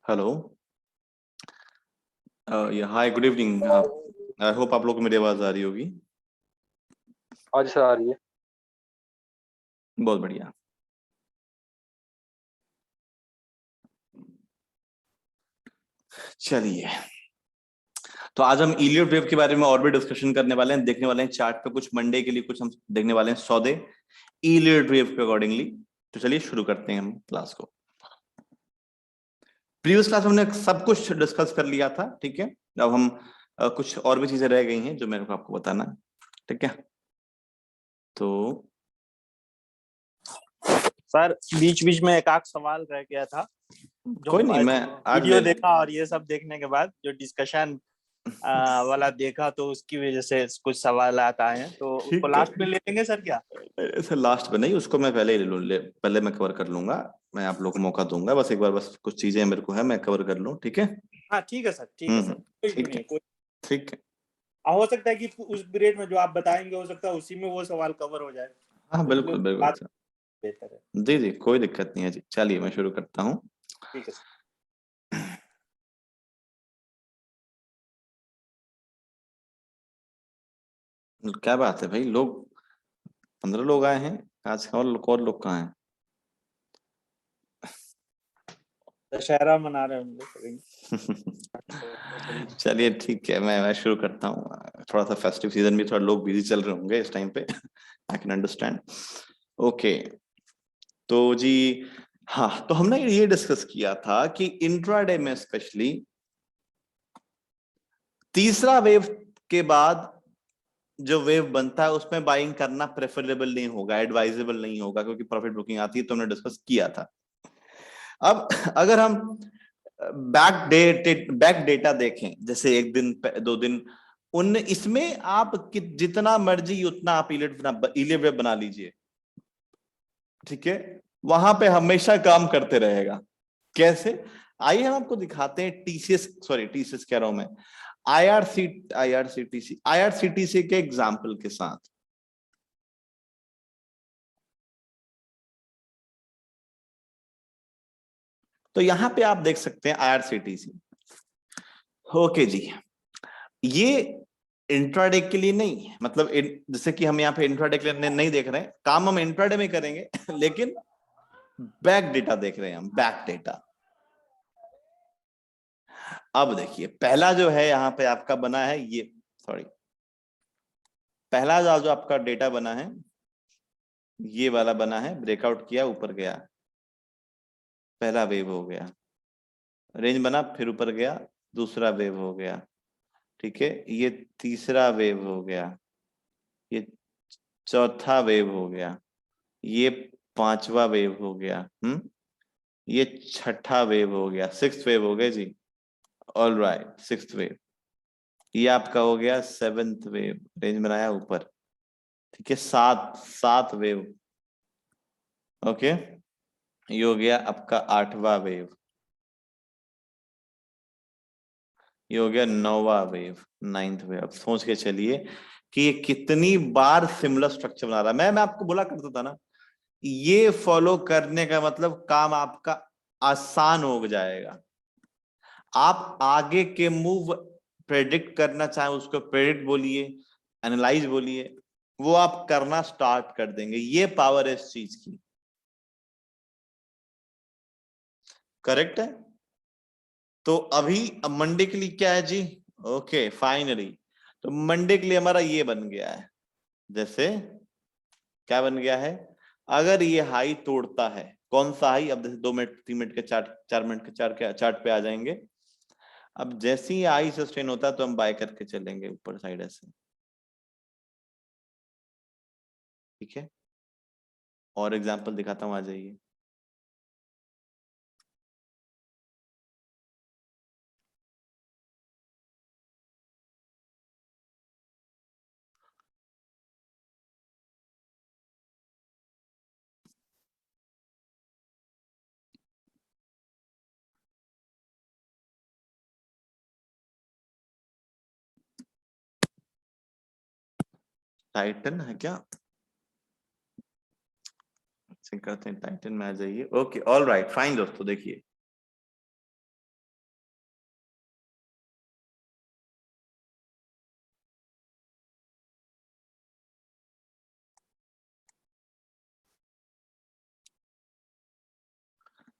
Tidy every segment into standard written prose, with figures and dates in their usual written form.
Hello. Hi, good evening. I hope आप लोग को मेरी आवाज आ रही होगी। आज सर आ रही है। बहुत बढ़िया। चलिए, तो आज हम इलियड वेव के बारे में और भी डिस्कशन करने वाले हैं, देखने वाले हैं चार्ट पे कुछ मंडे के लिए कुछ हम देखने वाले हैं सौदे इलियड वेव के अकॉर्डिंगली। तो चलिए शुरू करते हैं हम क्लास को। प्रीवियस क्लास हमने सब कुछ डिस्कस कर लिया था, ठीक है। अब हम कुछ और भी चीजें रह गई हैं जो मेरे को आपको बताना है, ठीक है। तो सर बीच बीच में एक आध सवाल रह गया था जो कोई नहीं, मैं आज वीडियो देखा और ये सब देखने के बाद जो डिस्कशन वाला देखा तो उसकी वजह से कुछ सवाल आता है, तो उसको लास्ट में ले लेंगे सर क्या? सर लास्ट में नहीं, उसको मैं पहले ही पहले मैं कवर कर लूंगा। मैं आप लोग को मौका दूंगा, बस एक बार, बस कुछ चीजें मेरे को है मैं कवर कर लूं, ठीक है। हाँ ठीक है सर, ठीक है सर, कोई ठीक नहीं है, कोई। ठीक है। हो सकता है कि उस पीरियड में जो आप बताएंगे हो सकता है उसी में वो सवाल कवर हो जाए। हाँ तो बिल्कुल बिल्कुल बात सर। बेहतर है। जी जी, कोई दिक्कत नहीं है जी। चलिए मैं शुरू करता हूँ। ठीक है सर। क्या बात है भाई, लोग 15 लोग आए हैं आज, और लोग कहाँ हैं? दशहरा मना रहे होंगे। चलिए ठीक है, मैं शुरू करता हूँ। थोड़ा सा फेस्टिव सीजन भी, थोड़ा लोग बिजी चल रहे होंगे इस टाइम पे। I can understand. ओके, तो जी हाँ, तो हमने ये डिस्कस किया था कि इंट्राडे में स्पेशली तीसरा वेव के बाद जो वेव बनता है उसमें बाइंग करना प्रेफरेबल नहीं होगा, एडवाइजेबल नहीं होगा, क्योंकि प्रॉफिट बुकिंग आती है, तो हमने डिस्कस किया था। अब अगर हम बैक डेटा देखें, जैसे एक दिन 2 दिन, उन इसमें आप जितना मर्जी उतना आप इलियड वेव बना लीजिए, ठीक है। वहां पे हमेशा काम करते रहेगा। कैसे? आइए हम आपको दिखाते हैं टीसीएस कह रहा हूं मैं, आईआरसीटीसी के एग्जाम्पल के साथ। तो यहां पे आप देख सकते हैं आईआरसीटीसी। ओके जी, ये इंट्राडे के लिए नहीं, मतलब जैसे कि हम यहाँ पे इंट्राडे के लिए नहीं देख रहे हैं, काम हम इंट्राडे में करेंगे लेकिन बैक डेटा देख रहे हैं हम, बैक डेटा। अब देखिए, पहला जो है यहाँ पे आपका बना है ये, सॉरी, पहला जो आपका डेटा बना है ये वाला बना है, ब्रेकआउट किया, ऊपर गया, पहला वेव हो गया, रेंज बना, फिर ऊपर गया, दूसरा वेव हो गया, ठीक है। ये तीसरा वेव हो गया, ये चौथा वेव हो गया, ये पांचवा वेव हो गया, ये छठा वेव हो गया, सिक्स्थ वेव हो गया जी। All right, sixth wave. ये आपका हो गया सेवेंथ वेव, रेंज बनाया ऊपर, ठीक है। सात सात वेव, ओके। ये हो गया आपका आठवां वेव, ये हो गया नौवा वेव, नाइन्थ वेव। अब सोच के चलिए कि ये कितनी बार सिमिलर स्ट्रक्चर बना रहा है। मैं आपको बोला करता था ना, ये फॉलो करने का मतलब काम आपका आसान हो जाएगा। आप आगे के मूव प्रेडिक्ट करना चाहे उसको प्रेडिक्ट बोलिए, एनालाइज बोलिए, वो आप करना स्टार्ट कर देंगे। ये पावर है इस चीज की, करेक्ट है। तो अभी अब मंडे के लिए क्या है जी? ओके फाइनली, तो मंडे के लिए हमारा ये बन गया है, जैसे क्या बन गया है, अगर ये हाई तोड़ता है, कौन सा हाई, अब जैसे 2 मिनट 3 मिनट के चार्ट, 4 मिनट के चार्ट पे आ जाएंगे। अब जैसे ही हाई सस्टेन होता है तो हम बाय करके चलेंगे ऊपर साइड ऐसे, ठीक है। और एग्जांपल दिखाता हूं, आ जाइए। टाइटन है क्या? चेक करते हैं, टाइटन में आ जाइए। ओके ऑल राइट फाइन दोस्तों, देखिए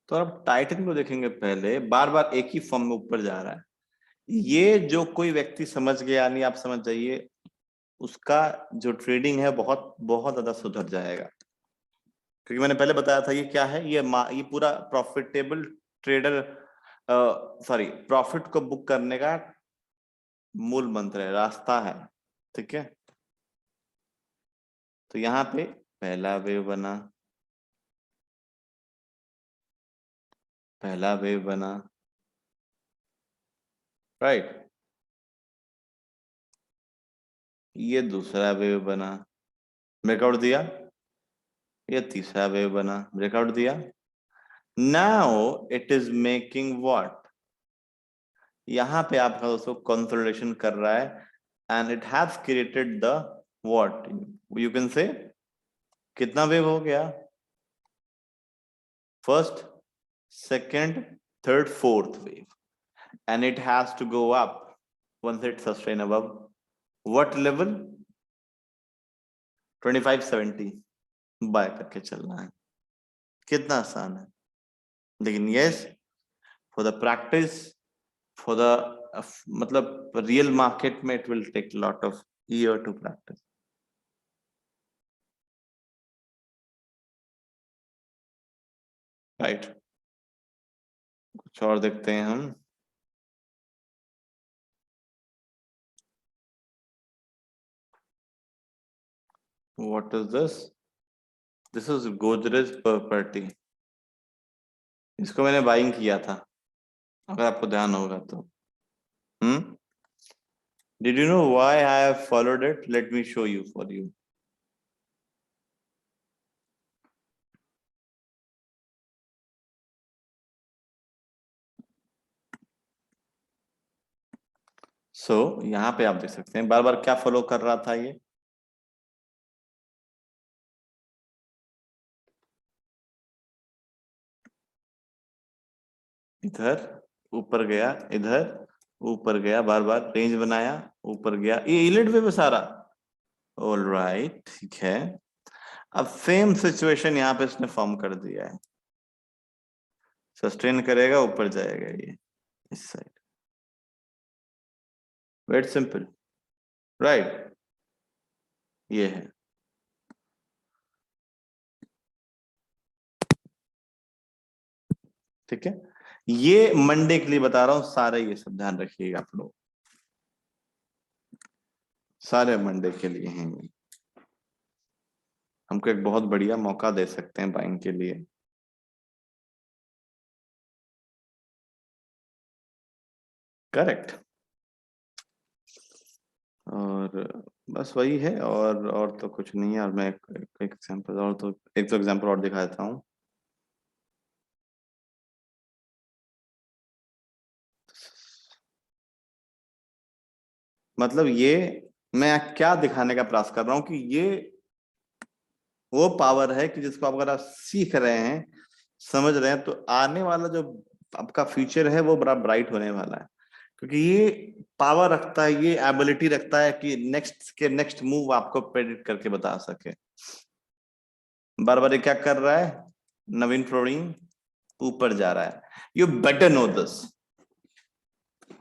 तो आप टाइटन को देखेंगे पहले, बार बार एक ही फॉर्म में ऊपर जा रहा है। ये जो कोई व्यक्ति समझ गया, नहीं आप समझ जाइए, उसका जो ट्रेडिंग है बहुत बहुत ज्यादा सुधर जाएगा। क्योंकि मैंने पहले बताया था ये क्या है, ये पूरा प्रॉफिटेबल ट्रेडर सॉरी प्रॉफिट को बुक करने का मूल मंत्र है, रास्ता है। ठीक है, तो यहाँ पे पहला वेव बना, पहला वेव बना, राइट। ये दूसरा वेव बना, ब्रेकआउट दिया। ये तीसरा वेव बना, ब्रेकआउट दिया। Now it is making what, यहाँ पे आपका दोस्तों कंसोलिडेशन कर रहा है, and it has created the what you can say, कितना वेव हो गया, first, second, third, fourth wave, and it has to go up once it sustain above what level, 2570 buy करके चलना है। कितना आसान है, लेकिन yes for the practice, for the मतलब रियल मार्केट में it will take lot of year to practice. Right, कुछ और देखते हैं हम। What is this? This is Godrej property. इसको मैंने बाइंग किया था, अगर आपको ध्यान होगा तो। Did you know why I have followed it? Let me show you for you. So यहाँ पे आप देख सकते हैं बार बार क्या फॉलो कर रहा था ये, इधर ऊपर गया, इधर ऊपर गया, बार बार रेंज बनाया, ऊपर गया, ये इलिट वे में सारा। ऑलराइट, ठीक है। अब सेम सिचुएशन यहाँ पे इसने फॉर्म कर दिया है, सस्टेन करेगा, ऊपर जाएगा ये इस साइड, वेरी सिंपल, राइट। ये है, ठीक है। ये मंडे के लिए बता रहा हूं, सारे ये सब ध्यान रखिएगा आप लोग, सारे मंडे के लिए हैं। हमको एक बहुत बढ़िया मौका दे सकते हैं बाइंग के लिए। करेक्ट, और बस वही है, और तो कुछ नहीं है। और मैं एक एग्जांपल और तो एक एग्जांपल और दिखा देता हूँ। मतलब ये मैं क्या दिखाने का प्रयास कर रहा हूँ कि ये वो पावर है कि जिसको अगर आप सीख रहे हैं, समझ रहे हैं, तो आने वाला जो आपका फ्यूचर है वो बड़ा ब्राइट होने वाला है। क्योंकि ये पावर रखता है, ये एबिलिटी रखता है कि नेक्स्ट मूव आपको प्रेडिक्ट करके बता सके। बार बार क्या कर रहा है, नवीन फ्लोरिंग ऊपर जा रहा है। You better know this,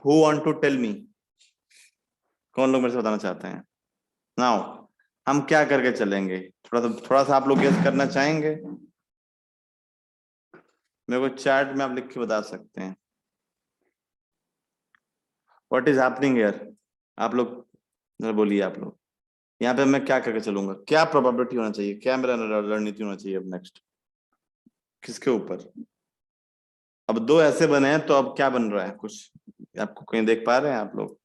who want to tell me, कौन लोग मेरे से बताना चाहते हैं? नाउ हम क्या करके चलेंगे, थोड़ा सा आप लोग गेस करना चाहेंगे? मेरे को चैट में आप लिख के बता सकते हैं व्हाट इज हैपनिंग हियर। आप लोग जरा बोलिए, आप लोग यहाँ पे मैं क्या करके चलूंगा, क्या प्रोबेबिलिटी होना चाहिए, क्या मेरा रणनीति होना चाहिए अब नेक्स्ट, किसके ऊपर? अब दो ऐसे बने हैं, तो अब क्या बन रहा है, कुछ आपको कहीं देख पा रहे हैं आप लोग?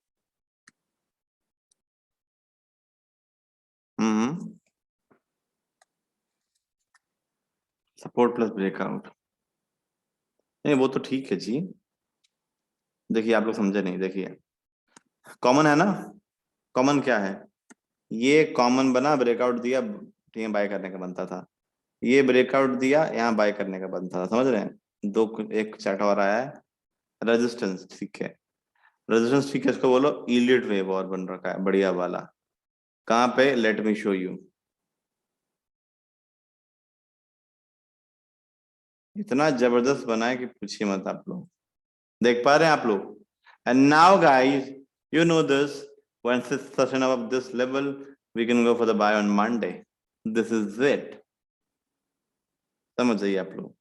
सपोर्ट प्लस ब्रेकआउट, नहीं वो तो ठीक है जी। देखिए आप लोग समझे नहीं, देखिए कॉमन है ना, कॉमन क्या है, ये कॉमन बना, ब्रेकआउट दिया, ठीक है, बाय करने का बनता था। ये ब्रेकआउट दिया, यहाँ बाय करने का बनता था, समझ रहे हैं? दो, एक चार्ट और आया है, रेजिस्टेंस, ठीक है, रेजिस्टेंस, ठीक है, इसको बोलो इलियट वेव और बन रखा है बढ़िया वाला। कहाँ पे, लेट मी शो यू। इतना जबरदस्त बना है कि पूछिए मत। आप लोग देख पा रहे हैं आप लोग? And now guys, you know this, once it's session of this level, we can go for the buy on Monday. This is it. समझ जाइए आप लोग,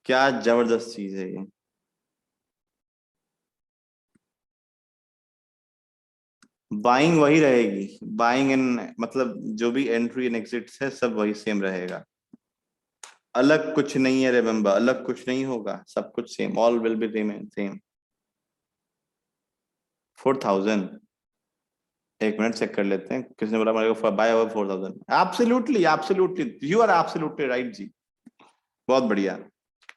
क्या जबरदस्त चीज है ये। बाइंग वही रहेगी, बाइंग एंड मतलब जो भी एंट्री एंड एग्जिट्स है सब वही सेम रहेगा, अलग कुछ नहीं है। रिमेंबर, अलग कुछ नहीं होगा, सब कुछ same, all will be remain same. 4000, एक मिनट चेक कर लेते हैं। किसने बोला मेरे को buy over 4000? Absolutely, absolutely, you are absolutely right जी, बहुत बढ़िया।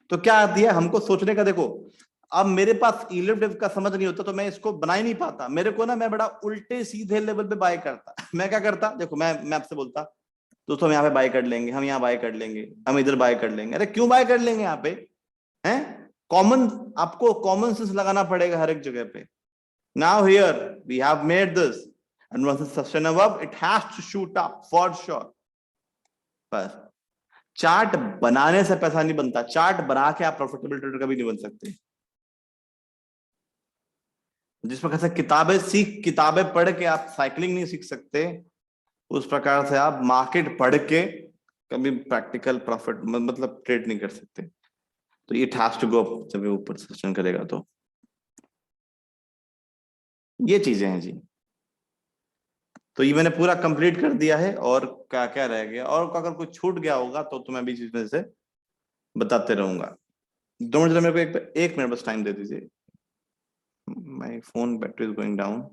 तो क्या दिया हमको सोचने का, देखो अब मेरे पास इलिप्टिव का समझ नहीं होता तो मैं इसको बना ही नहीं पाता। मेरे को ना, मैं बड़ा उल्टे सीधे लेवल पे बाय करता। मैं क्या करता, देखो मैं आपसे बोलता दोस्तों हम यहाँ पे बाय कर लेंगे, हम यहाँ बाय कर लेंगे, हम इधर बाय कर लेंगे। अरे क्यों बाय कर लेंगे यहाँ पे? हैं? कॉमन, आपको कॉमन सेंस लगाना पड़ेगा हर एक जगह पे। Now here we have made this and once it's sustained above, it has to shoot up for sure। बस, चार्ट बनाने से पैसा नहीं बनता, चार्ट बना के आप प्रॉफिटेबल ट्रेडर कभी नहीं बन सकते। जिस प्रकार से किताबें पढ़ के आप साइकिलिंग नहीं सीख सकते, उस प्रकार से आप मार्केट पढ़ के कभी प्रैक्टिकल प्रॉफिट मतलब ट्रेड नहीं कर सकते। तो it has to go up, जब ऊपर सस्टेन करेगा तो ये चीजें हैं जी। तो ये मैंने पूरा कंप्लीट कर दिया है, और क्या क्या रह गया, और अगर कुछ छूट गया होगा तो मैं बीच में से बताते रहूंगा। 2 मिनट मेरे को एक मिनट बस टाइम दे दीजिए, my phone battery is going down.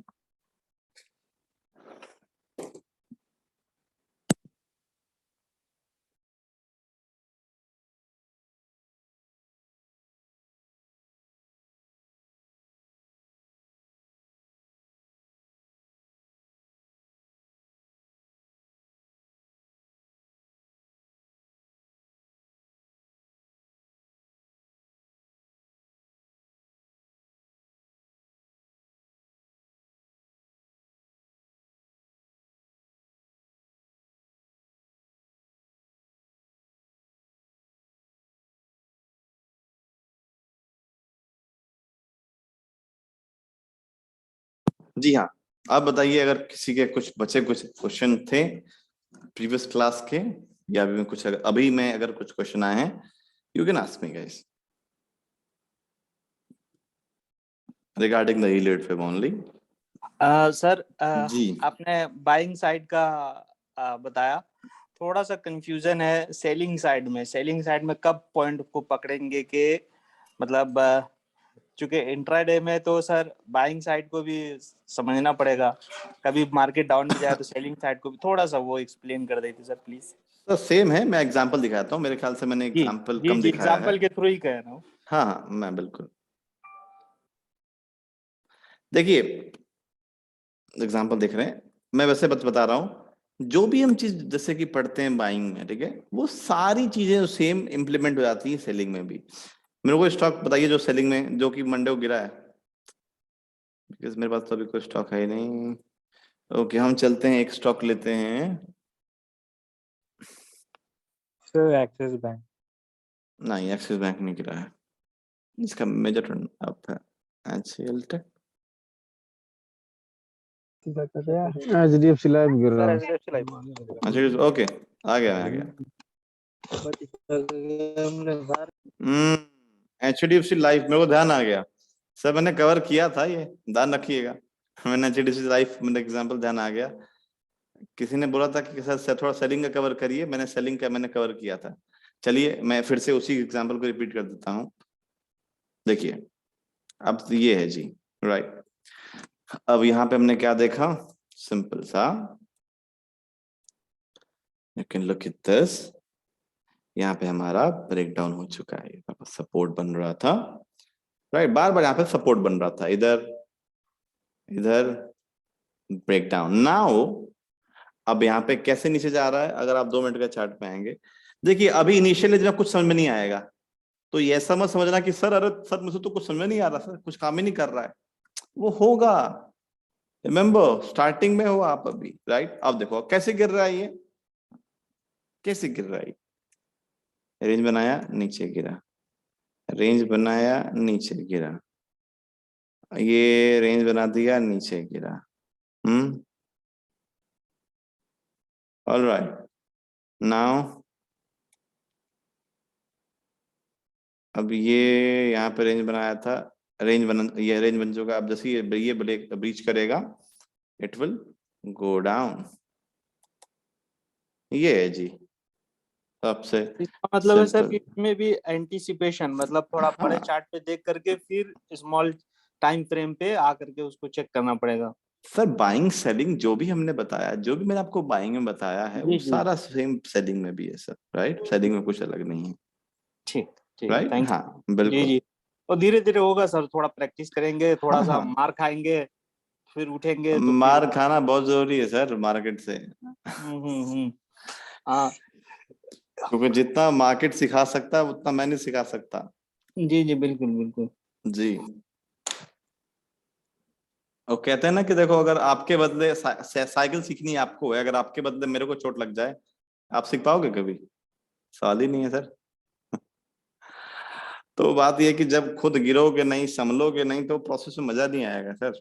जी हाँ, आप बताइए अगर किसी के कुछ बचे कुछ क्वेश्चन थे प्रीवियस क्लास के, या अभी में कुछ अभी में अगर कुछ क्वेश्चन आए हैं, you can ask me guys regarding the yield fab only. Sir जी आपने बाइंग साइड का बताया, थोड़ा सा कंफ्यूजन है सेलिंग साइड में। सेलिंग साइड में कब पॉइंट को पकड़ेंगे कि मतलब चूंकि इंट्राडे में तो सर बाइंग साइड को भी समझना पड़ेगा, कभी मार्केट डाउन में जाए तो सेलिंग साइड को भी थोड़ा सा वो एक्सप्लेन कर देते सर प्लीज। तो सेम है, मैं एग्जांपल दिखाता हूँ, मेरे ख्याल से मैंने जी एग्जांपल जी कम जी, दिखाया है। एग्जांपल के थ्रू ही कह रहा हूँ। हाँ हाँ, मैं बिल्कुल, देखिए एग्जांपल देख रहे हैं, मैं वैसे बता रहा हूँ, जो भी हम चीज जैसे कि पढ़ते हैं बाइंग में, ठीक है, वो सारी चीजें सेम इंप्लीमेंट हो जाती है सेलिंग में भी। मेरे को स्टॉक बताइए जो सेलिंग में, जो कि मंडे को गिरा है, बिकॉज मेरे पास तो अभी कोई स्टॉक है ही नहीं। ओके, हम चलते हैं, एक स्टॉक लेते हैं। Sir axis bank. नहीं, एक्सिस बैंक नहीं गिरा है, इसका मेजर टर्न अप है HCL टेक। HDFC लाइफ गिर रहा है। HDFC life. अच्छा ओके, आ गया। HDFC लाइफ, मेरे को ध्यान आ गया सर, मैंने कवर किया था ये, ध्यान रखिएगा। मैंने HDFC लाइफ मैंने एग्जांपल ध्यान आ गया। किसी ने बोला था कि सर थोड़ा सेलिंग का कवर करिए, मैंने सेलिंग का मैंने कवर किया था। चलिए मैं फिर से उसी एग्जांपल को रिपीट कर देता हूँ। देखिए अब ये है जी, राइट। अब यहाँ पे हमने क्या देखा, सिंपल सा, you can look at this. यहाँ पे हमारा ब्रेक डाउन हो चुका है, सपोर्ट बन रहा था, राइट, बार बार यहाँ पे सपोर्ट बन रहा था, इधर इधर ब्रेक डाउन। नाउ अब यहाँ पे कैसे नीचे जा रहा है, अगर आप 2 मिनट का चार्ट पे आएंगे, देखिए अभी इनिशियली जब कुछ समझ में नहीं आएगा तो ये समझना कि सर अरे सर मुझे तो कुछ समझ में नहीं आ रहा, सर कुछ काम ही नहीं कर रहा है, वो होगा। रिमेम्बर स्टार्टिंग में हो आप अभी, राइट। अब देखो कैसे गिर रहा है ये, कैसे गिर रहा है, रेंज बनाया नीचे गिरा, रेंज बनाया नीचे गिरा, ये रेंज बना दिया नीचे गिरा। ऑल राइट, नाउ अब ये यहाँ पे रेंज बनाया था, ये रेंज बन चुका। अब जैसे ये ब्रीच करेगा, इट विल गो डाउन। ये है जी सबसे इसका मतलब है सर simple। कि इसमें भी एंटीसिपेशन, मतलब थोड़ा बड़े हाँ चार्ट पे देख करके फिर स्मॉल टाइम फ्रेम पे आकर के उसको चेक करना पड़ेगा। सर, बाइंग सेलिंग जो भी हमने बताया, जो भी मैंने आपको बाइंग में बताया है, वो जी जी सारा सेम सेलिंग में भी है सर, राइट? सेलिंग में कुछ अलग नहीं है, ठीक ठीक, राइट? थैंक हाँ यू। जी बिल्कुल। जी, और धीरे धीरे होगा सर, थोड़ा प्रैक्टिस करेंगे, थोड़ा हाँ सा हाँ, मार खाएंगे, फिर उठेंगे तो फिर। मार खाना बहुत जरूरी है सर मार्केट से, हाँ क्योंकि जितना मार्केट सिखा सकता है उतना मैं नहीं सिखा सकता। जी जी, बिल्कुल बिल्कुल। जी, और कहते हैं ना कि देखो, अगर आपके बदले साइकिल सीखनी है आपको है, अगर आपके बदले मेरे को चोट लग जाए, आप सीख पाओगे कभी? सवाल ही नहीं है सर। तो बात यह है कि जब खुद गिरोगे नहीं, संभलोगे नहीं, तो प्रोसेस में मजा नहीं आएगा सर।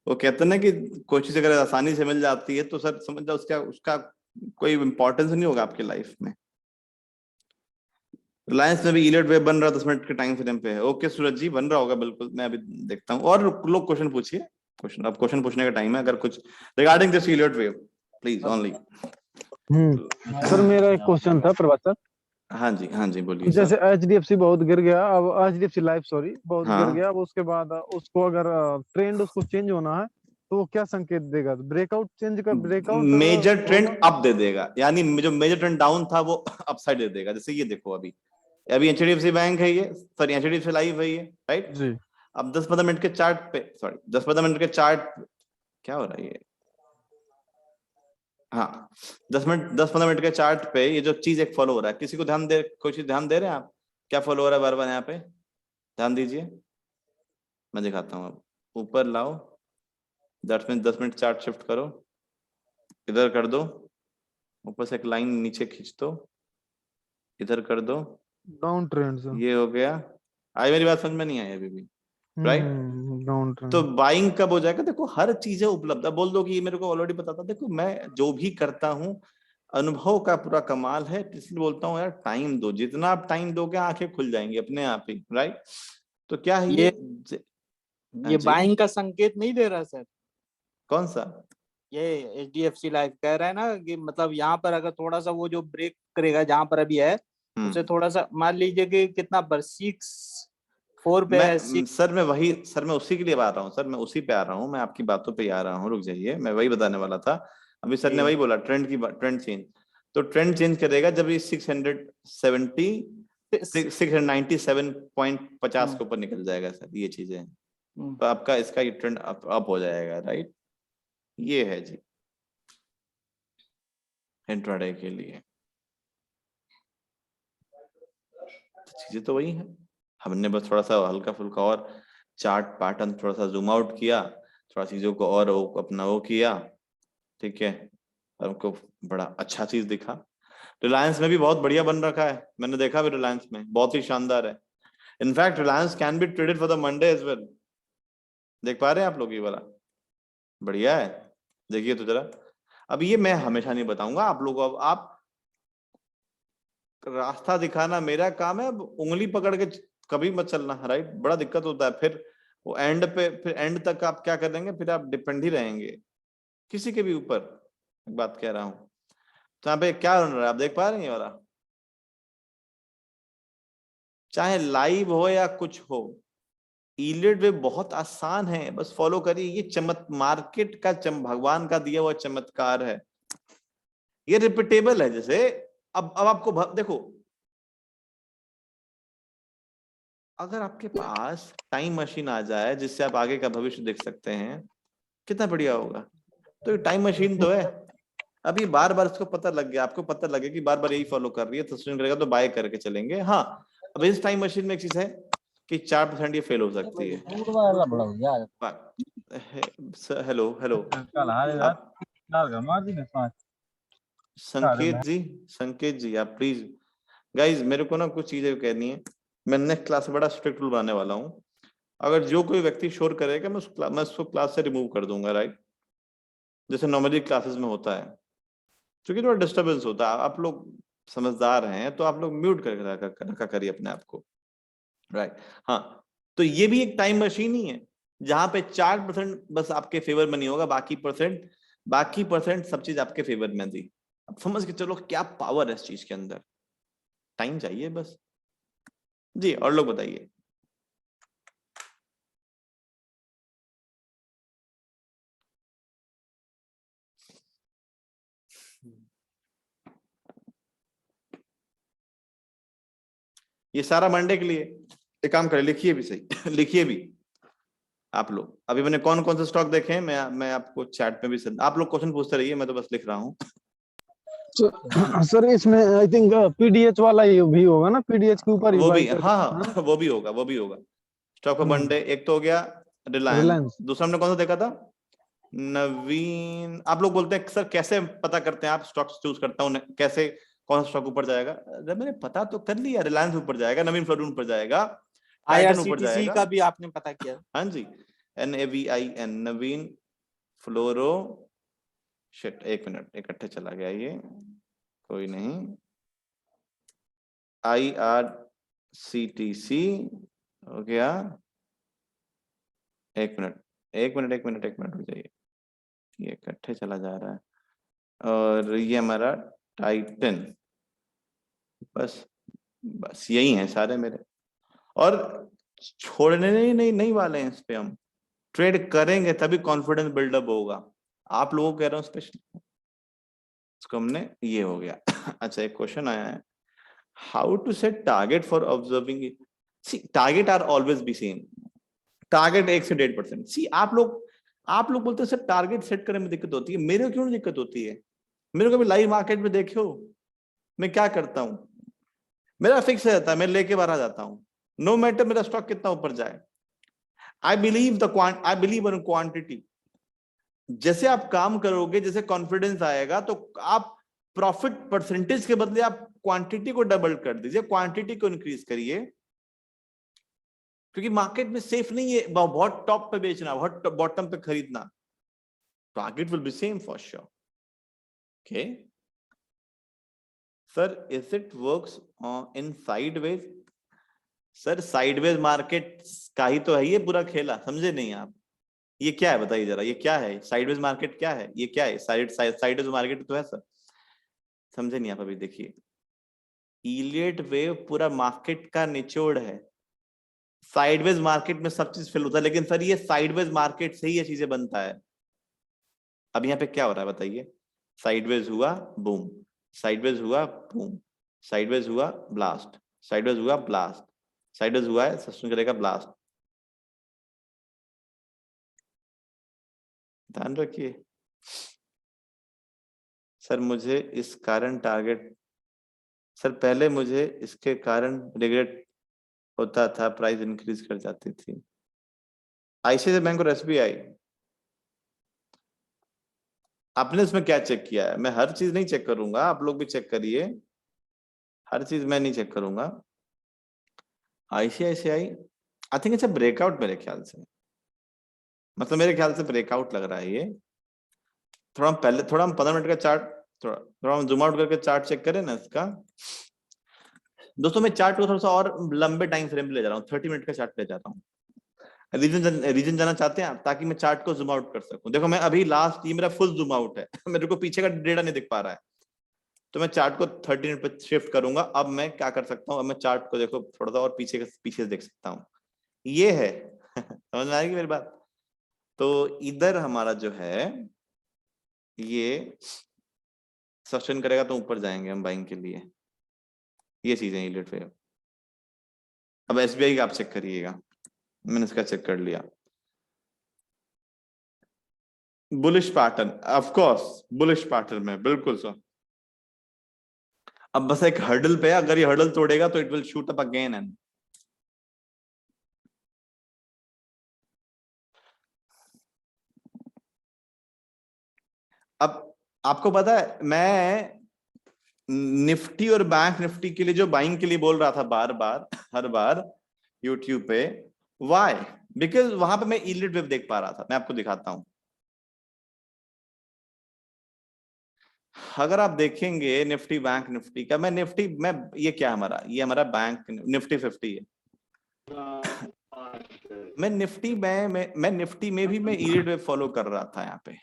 वो कहते हैं ना कि कोई चीज अगर आसानी से मिल जाती है तो सर समझ जाओ उसका उसका कोई इंपॉर्टेंस नहीं होगा आपकी लाइफ में। रिलायंस में भी ईलेट वेब बन रहा है 10 मिनट के टाइम फ्रेम पे है। ओके सूरज जी, बन रहा होगा बिल्कुल, मैं अभी देखता हूँ। और लोग क्वेश्चन पूछिए, क्वेश्चन, अब क्वेश्चन पूछने का टाइम है। अगर कुछ regarding this Elliott wave please only. Sir मेरा एक क्वेश्चन था प्रभात सर। हाँ जी बोलिए जैसे सर। एचडीएफसी बहुत गिर गया, अब एचडीएफसी लाइफ सॉरी बहुत गिर हाँ, गया, अब उसके बाद उसको अगर ट्रेंड उसको चेंज होना है तो वो क्या संकेत देगा? ब्रेकआउट चेंज का ब्रेकआउट मेजर ट्रेंड होगा? अप दे देगा, यानी जो मेजर ट्रेंड डाउन था वो अपसाइड दे देगा। जैसे ये देखो, अभी अभी एचडीएफसी बैंक है ये, सॉरी एचडीएफसी लाइफ है ये, राइट? जी अब 10-15 मिनट के चार्ट पे, सॉरी 10-15 मिनट के चार्ट, क्या हो रहा है ये? हाँ, 10-15 मिनट के चार्ट पे ये जो चीज एक फॉलो हो रहा है, किसी को ध्यान दे, कोई चीज ध्यान दे रहे हैं आप? क्या फॉलो हो रहा है बार बार यहाँ पे? ध्यान दीजिए, मैं दिखाता हूँ। अब ऊपर लाओ, 10 मिनट चार्ट शिफ्ट करो, इधर कर दो, ऊपर से एक लाइन नीचे खींच दो, इधर कर दो, डाउन ट्रेंड सर। ये हो गया। आई मेरी बात समझ में नहीं आई अभी भी, राइट? डाउन तो ट्रेंड। बाइंग कब हो जाएगा? देखो हर चीजें उपलब्ध है, बोल दो कि ये मेरे को ऑलरेडी पता था। देखो मैं जो भी करता हूँ अनुभव का पूरा कमाल है, इसलिए बोलता हूँ यार टाइम दो, जितना आप टाइम दोगे आंखें खुल जाएंगी अपने आप ही, राइट? तो क्या है ये? हाँ ये जी, बाइंग का संकेत नहीं दे रहा सर? कौन सा? ये एचडीएफसी लाइफ कह रहा है ना कि मतलब यहाँ पर अगर थोड़ा सा वो जो ब्रेक करेगा जहां पर अभी है, उसे थोड़ा सा मान लीजिए कि कितना पर 6-4 पे है, 6। सर मैं उसी के लिए आ रहा हूँ सर, मैं उसी पे आ रहा हूँ, मैं आपकी बातों पे ही आ रहा हूँ, रुक जाइए, मैं वही बताने वाला था। अभी सर ने वही बोला, ट्रेंड चेंज। तो ट्रेंड चेंज करेगा जब ये 697.50 के ऊपर निकल जाएगा सर, ये चीजें। तो आपका इसका ये ट्रेंड अप हो जाएगा, राइट? ये है जी इंट्राडे के लिए। चीजें तो वही है, हमने बस थोड़ा सा हल्का फुल्का और चार्ट पैटर्न थोड़ा सा जूम आउट किया, थोड़ा चीजों को और अपना वो किया, ठीक है? हमको बड़ा अच्छा चीज दिखा। रिलायंस में भी बहुत बढ़िया बन रखा है, मैंने देखा भी रिलायंस में बहुत ही शानदार है। In fact Reliance can be traded for the Monday as well. देख पा रहे हैं आप लोग ये वाला? बढ़िया है, देखिए तो जरा। अब ये मैं हमेशा नहीं बताऊंगा आप लोगों को, अब आप रास्ता दिखाना मेरा काम है, अब उंगली पकड़ के कभी मत चलना, राइट? बड़ा दिक्कत होता है फिर वो एंड पे, फिर एंड तक आप क्या करेंगे, फिर आप डिपेंड ही रहेंगे किसी के भी ऊपर। एक बात कह रहा हूं, तो यहाँ पे क्या बन रहा है आप देख पा रहे हैं? ये वाला चाहे लाइव हो या कुछ हो, ईलेट वे बहुत आसान है, बस फॉलो करिए। ये मार्केट का भगवान का दिया हुआ चमत्कार है, ये रिपीटेबल है। जैसे अब आपको देखो, अगर आपके पास टाइम मशीन आ जाए जिससे आप आगे का भविष्य देख सकते हैं, कितना बढ़िया होगा। तो ये टाइम मशीन तो है। अब ये बार बार इसको पता लग गया, आपको पता लगे कि बार बार यही फॉलो कर रही है, तो स्विंग करेगा तो बाय करके चलेंगे। हाँ, अब इस टाइम मशीन में एक चीज है कि 4% ये फेल हो सकती है। हेलो हेलो, संकेत जी आप प्लीज गाइज, मेरे को ना कुछ चीजें कहनी है। मैं नेक्स्ट क्लास में बड़ा स्ट्रिक्ट रूल बनाने वाला हूँ। अगर जो कोई व्यक्ति शोर करेगा मैं उसको क्लास से रिमूव कर दूंगा, राइट, जैसे नॉर्मली क्लासेस में होता है, क्योंकि थोड़ा डिस्टर्बेंस होता है। आप लोग समझदार हैं तो आप लोग म्यूट करके रखा करिए अपने आप को, राइट। हाँ, तो ये भी एक टाइम मशीन ही है जहां पे 4% बस आपके फेवर में नहीं होगा, बाकी परसेंट सब चीज आपके फेवर में थी। अब समझ के चलो क्या पावर है इस चीज के अंदर। टाइम चाहिए बस। जी, और लोग बताइए। ये सारा मंडे के लिए। एक काम करें, लिखिए भी सही लिखिए भी आप लोग। अभी मैंने कौन कौन से स्टॉक देखे हैं मैं आपको चैट में भी आप लोग क्वेश्चन पूछते रहिए, मैं तो बस लिख रहा हूँ। सर इसमें आई थिंक पीडीएच वाला ये भी होगा ना, पीडीएच के ऊपर ही वो भी, बाई करके, हाँ है ना? हाँ वो भी होगा। स्टॉक ऑफ मंडे एक तो हो गया रिलायंस। रिलायंस। दूसरा हमने कौन सा देखा था? नवीन। आप लोग बोलते हैं सर कैसे पता करते हैं आप स्टॉक्स चूज करता हूँ कैसे, कौन सा स्टॉक ऊपर जाएगा? अरे मैंने पता तो कर लिया, रिलायंस ऊपर जाएगा, नवीन फ्लोरिन ऊपर जाएगा, टाइटन ऊपर IRCTC जाएगा। का भी आपने पता किया? हाँ जी, NAVIN नवीन फ्लोरो। शिट, एक मिनट, इकट्ठे चला गया ये, कोई नहीं। IRCTC हो गया। एक मिनट हो जाइए, ये इकट्ठे चला जा रहा है। और ये हमारा टाइटन। बस बस यही है सारे मेरे। और छोड़ने नहीं वाले हैं इस पे। हम ट्रेड करेंगे तभी कॉन्फिडेंस बिल्डअप होगा। आप लोगों को कह रहा हूँ स्पेशली, इसको हमने, ये हो गया अच्छा, एक क्वेश्चन आया है, how to set target for observing it. See target are always be same. Target 1 से 1.5%। सी आप लोग बोलते हैं सर टारगेट सेट करने में दिक्कत होती है। मेरे को क्यों नहीं दिक्कत होती है? मेरे को भी लाइव मार्केट में देखो मैं क्या करता हूं। मेरा फिक्स रहता है, मैं लेके बाहर आ जाता हूं, नो मैटर मेरा स्टॉक कितना ऊपर जाए। I believe in quantity. जैसे आप काम करोगे, जैसे कॉन्फिडेंस आएगा, तो आप प्रॉफिट परसेंटेज के बदले आप क्वांटिटी को डबल कर दीजिए, क्वांटिटी को इंक्रीज करिए। क्योंकि मार्केट में सेफ नहीं है बहुत टॉप पे बेचना, बहुत बॉटम पे खरीदना। Target will be same for sure. Okay sir, is it works in sideways? Sir sideways market का ही तो है ये पूरा खेला, समझे नहीं आप? ये क्या है बताइए जरा, ये क्या है साइडवेज मार्केट? क्या है ये? क्या है साइडवेज मार्केट तो है सर? समझे नहीं आप अभी? देखिए, इलियट वेव पूरा मार्केट का निचोड़ है। साइडवेज मार्केट में सब चीज फिल होता है, लेकिन सर ये साइडवेज मार्केट से ही ये चीजें बनता है। अब यहाँ पे क्या हो रहा है बताइए? साइडवेज हुआ बूम, साइडवेज हुआ बूम, साइडवेज हुआ ब्लास्ट, साइडवेज हुआ ब्लास्ट, साइडवेज हुआ है, सस्टेन करेगा ब्लास्ट। ध्यान रखिए सर, मुझे इस कारण टारगेट, सर पहले मुझे इसके कारण रिग्रेट होता था, प्राइस इंक्रीज कर जाती थी। ICICI बैंक और SBI, आपने इसमें क्या चेक किया है? मैं हर चीज नहीं चेक करूंगा, आप लोग भी चेक करिए, हर चीज मैं नहीं चेक करूंगा। ICICI I think it's a breakout मेरे ख्याल से, मतलब मेरे ख्याल से ब्रेकआउट लग रहा है ये। थोड़ा हम 15 मिनट का चार्ट, थोड़ा हम जूम आउट करके चार्ट चेक करें ना इसका। दोस्तों मैं चार्ट को थोड़ा सा और लंबे टाइम फ्रेम पे ले जा रहा हूँ, 30 मिनट का चार्ट ले जा रहा हूँ। रीजन जाना चाहते हैं आप, ताकि मैं चार्ट को जूम आउट कर सकूं। देखो मैं अभी लास्ट, ये मेरा फुल जूम आउट है मेरे को पीछे का डेटा नहीं दिख पा रहा है, तो मैं चार्ट को 30 मिनट पे शिफ्ट करूंगा। अब मैं क्या कर सकता हूँ, अब मैं चार्ट को देखो थोड़ा सा और पीछे से देख सकता हूँ। ये है समझ में आएगी मेरी बात? तो इधर हमारा जो है ये सस्टेन करेगा तो ऊपर जाएंगे हम बाइंग के लिए। ये चीजें इलियट वेव। अब SBI का आप चेक करिएगा, मैंने इसका चेक कर लिया, bullish pattern, of course bullish pattern में, बिल्कुल सर। अब बस एक हर्डल पे, अगर ये हर्डल तोड़ेगा तो it will shoot up again and. अब आपको पता है, मैं निफ्टी और बैंक निफ्टी के लिए जो बाइंग के लिए बोल रहा था बार बार हर बार यूट्यूब पे, व्हाई? बिकॉज वहां पे मैं यील्ड वेव देख पा रहा था। मैं आपको दिखाता हूं, अगर आप देखेंगे निफ्टी बैंक निफ्टी का, मैं निफ्टी में ये क्या हमारा, ये हमारा बैंक निफ्टी 50 है। मैं निफ्टी में मैं निफ्टी में भी मैं यील्ड वेव फॉलो कर रहा था यहाँ पे,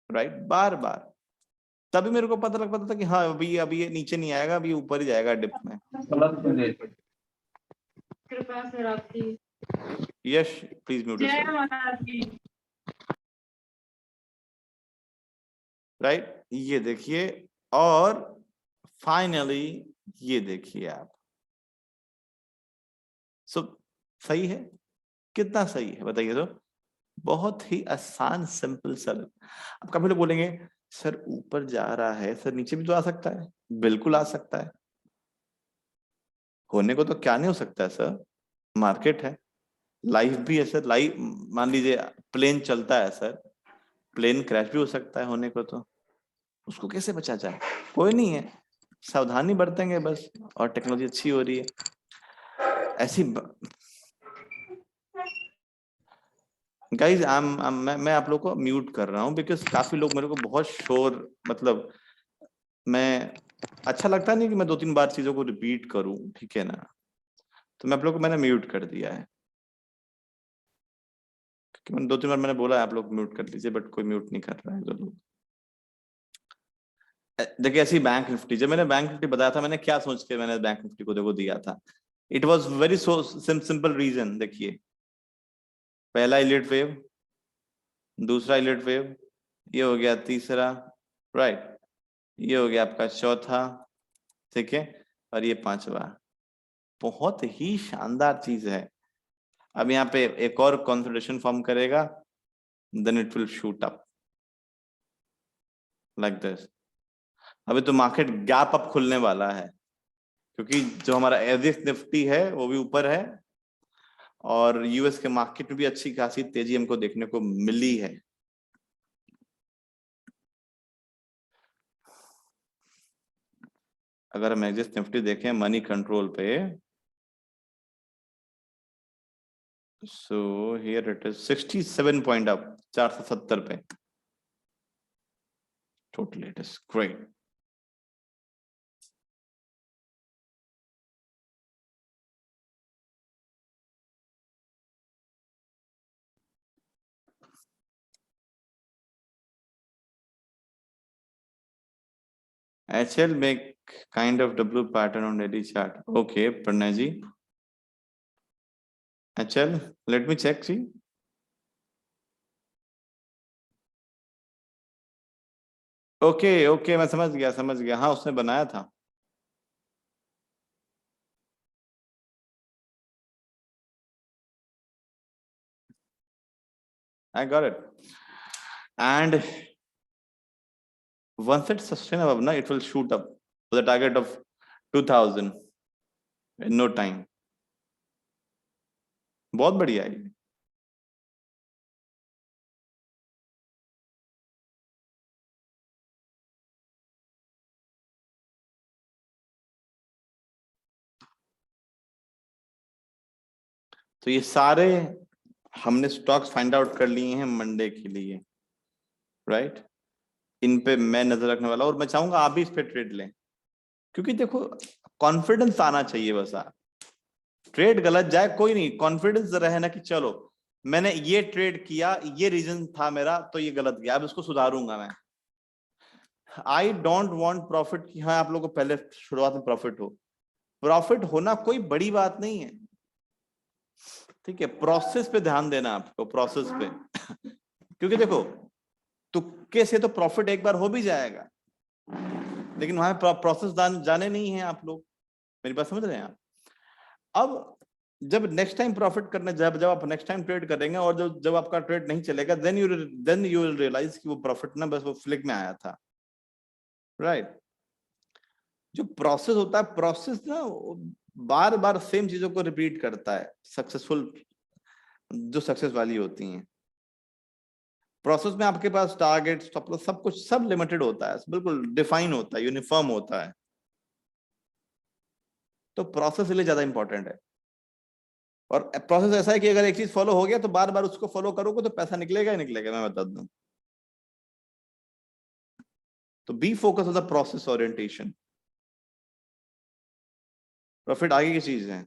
राइट, बार बार। तभी मेरे को पता लग पाता था कि हाँ अभी ये नीचे नहीं आएगा, अभी ऊपर ही जाएगा डिप में। कृपा सर आपकी। यश प्लीज म्यूट जय माता दी। राइट, ये देखिए, और फाइनली ये देखिए आप। सो सही है, कितना सही है बताइए तो? बहुत ही आसान सिंपल सरल। अब काफी लोग बोलेंगे सर ऊपर जा रहा है, सर नीचे भी तो आ सकता है। बिल्कुल आ सकता है, होने को तो क्या नहीं हो सकता है सर, मार्केट है, लाइफ भी है सर। लाइफ मान लीजिए प्लेन चलता है सर, प्लेन क्रैश भी हो सकता है, होने को तो उसको कैसे बचा जाए? कोई नहीं है, सावधानी बरतेंगे बस, और टेक्नोलॉजी अच्छी हो रही है ऐसी। गाइज मैं आप लोग को म्यूट कर रहा हूँ बिकॉज काफी लोग मेरे को बहुत शोर, मतलब मैं अच्छा लगता नहीं कि मैं 2-3 बार चीजों को रिपीट करूं, ठीक है ना? तो मैं आप लोग को मैंने म्यूट कर दिया है, क्योंकि मैंने 2-3 बार मैंने बोला है आप लोग म्यूट कर लीजिए, बट कोई म्यूट नहीं कर रहा है जो लोग। देखिए ऐसी बैंक निफ्टी, जब मैंने बैंक निफ्टी बताया था, मैंने क्या सोच के मैंने बैंक निफ्टी को देखो दिया था, it was very so simple reason. देखिए पहला इलिट वेव, दूसरा इलिट वेव, ये हो गया तीसरा, राइट, ये हो गया आपका चौथा, ठीक है, और ये पांचवा। बहुत ही शानदार चीज है। अब यहाँ पे एक और कंसोलिडेशन फॉर्म करेगा, then it will shoot up like this. अभी तो मार्केट गैप अप खुलने वाला है, क्योंकि जो हमारा एवरेज निफ्टी है वो भी ऊपर है, और यूएस के मार्केट में भी अच्छी खासी तेजी हमको देखने को मिली है। अगर हम एवरेज निफ्टी देखें मनी कंट्रोल पे, so here it is 67 point up, 470 पे total, it is great. HL make kind of W pattern on daily chart. Okay, Pranay ji. HL, let me check, see. Okay मैं समझ गया, हाँ उसने बनाया था। I got it. And once it's sustainable, na, it will shoot up to the target of 2000 in no time. बहुत बढ़िया है। तो ये सारे हमने स्टॉक्स फाइंड आउट कर लिए हैं मंडे के लिए, राइट? इन पे मैं नजर रखने वाला, और मैं चाहूंगा आप भी इस पे ट्रेड लें, क्योंकि देखो कॉन्फिडेंस आना चाहिए बस। आप ट्रेड गलत जाए कोई नहीं, कॉन्फिडेंस रहे ना कि चलो मैंने ये ट्रेड किया, ये रीजन था मेरा, तो ये गलत गया, अब इसको सुधारूंगा मैं। आई डोंट वांट प्रॉफिट की, हाँ आप लोगों को पहले शुरुआत में प्रॉफिट हो, प्रॉफिट होना कोई बड़ी बात नहीं है, ठीक है? प्रोसेस पे ध्यान देना आपको, प्रोसेस पे क्योंकि देखो तुक्के से तो प्रॉफिट एक बार हो भी जाएगा, लेकिन वहां प्रोसेस जाने नहीं है आप लोग, मेरी बात समझ रहे हैं आप? अब जब नेक्स्ट टाइम प्रॉफिट करने, जब आप नेक्स्ट टाइम ट्रेड करेंगे, और जब आपका ट्रेड नहीं चलेगा, देन यू विल रियलाइज कि वो प्रॉफिट ना बस वो फ्लिक में आया था, राइट? जो प्रोसेस होता है, प्रोसेस ना बार बार सेम चीजों को रिपीट करता है, सक्सेसफुल जो सक्सेस वाली होती हैं। प्रोसेस में आपके पास टारगेट, स्टॉप लॉस, सब कुछ सब लिमिटेड होता है, बिल्कुल डिफाइन होता है, यूनिफॉर्म होता है, तो प्रोसेस इसलिए ज्यादा इंपॉर्टेंट है। और प्रोसेस ऐसा है कि अगर एक चीज फॉलो हो गया तो बार बार उसको फॉलो करोगे तो पैसा निकलेगा ही निकलेगा, मैं बता दूं। तो B focus on the process orientation. Profit आगे की चीज है।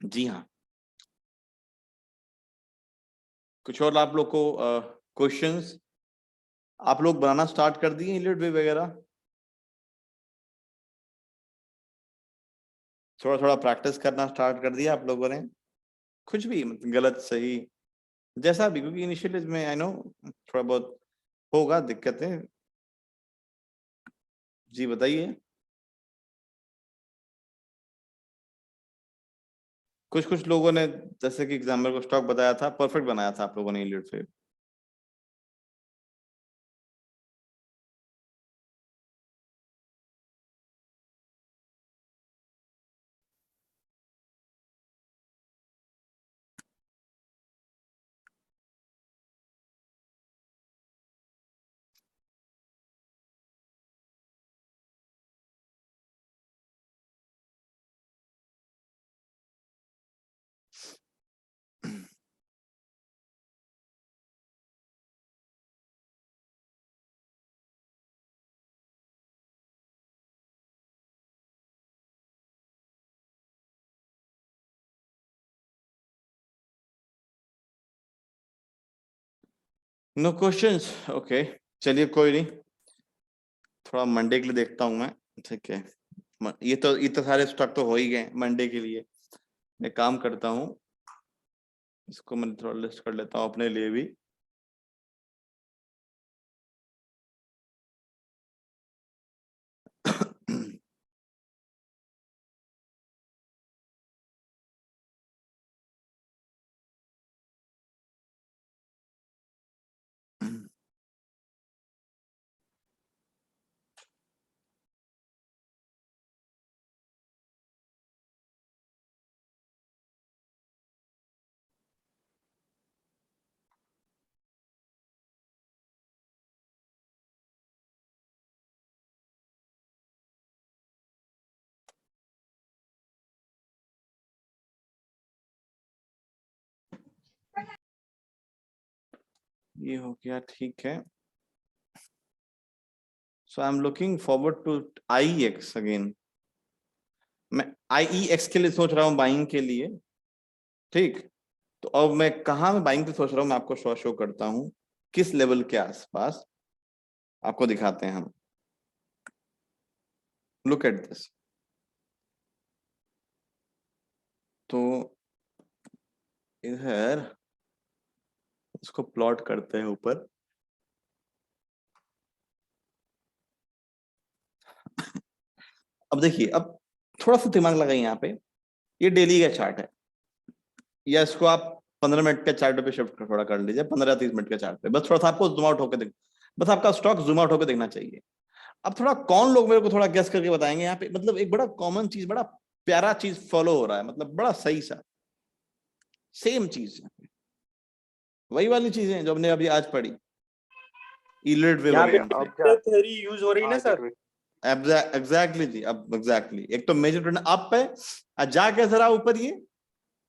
जी हाँ, कुछ और आप लोग को क्वेश्चंस आप लोग बनाना स्टार्ट कर दिए इलिट वे वगैरह? थोड़ा थोड़ा प्रैक्टिस करना स्टार्ट कर दिया आप लोगों ने? कुछ भी गलत सही जैसा भी, क्योंकि इनिशियली में आई नो थोड़ा बहुत होगा दिक्कतें। जी बताइए। कुछ कुछ लोगों ने जैसे कि एग्जाम्पल को स्टॉक बताया था, परफेक्ट बनाया था आप लोगों ने इलिट वे। नो क्वेश्चंस, ओके चलिए कोई नहीं, थोड़ा मंडे के लिए देखता हूं मैं। ठीक है, ये तो सारे स्टॉक तो हो ही गए मंडे के लिए। मैं काम करता हूँ, इसको मैं थोड़ा लिस्ट कर लेता हूँ अपने लिए भी। ये हो गया, ठीक है। So I am looking forward to IEX again. मैं IEX के लिए सोच रहा हूँ बाइंग के लिए, ठीक। तो अब मैं कहाँ में बाइंग पे सोच रहा हूँ, मैं आपको शो करता हूँ किस लेवल के आसपास, आपको दिखाते हैं हम। Look at this. तो इधर इसको प्लॉट करते हैं ऊपर। अब देखिए, अब थोड़ा सा दिमाग लगाइए यहाँ पे। ये डेली का चार्ट है, या इसको आप 15 मिनट के चार्ट पे शिफ्ट थोड़ा कर लीजिए, 15-30 मिनट के चार्ट पे। बस थोड़ा सा आपको जूम आउट होकर देख, बस आपका स्टॉक जूम आउट होकर देखना चाहिए। अब थोड़ा कौन लोग मेरे को थोड़ा गेस करके बताएंगे यहाँ पे, मतलब एक बड़ा कॉमन चीज, बड़ा प्यारा चीज फॉलो हो रहा है, मतलब बड़ा सही सा सेम चीज, वही वाली चीजें जो हमने अभी आज पढ़ी, इलिट वे यहाँ पे वगैरह। थ्योरी यूज हो रही है ना सर? एग्जैक्टली जी, अब एग्जैक्टली एक तो मेजर ट्रेंड अप है, जा कैसे रहा ऊपर, ये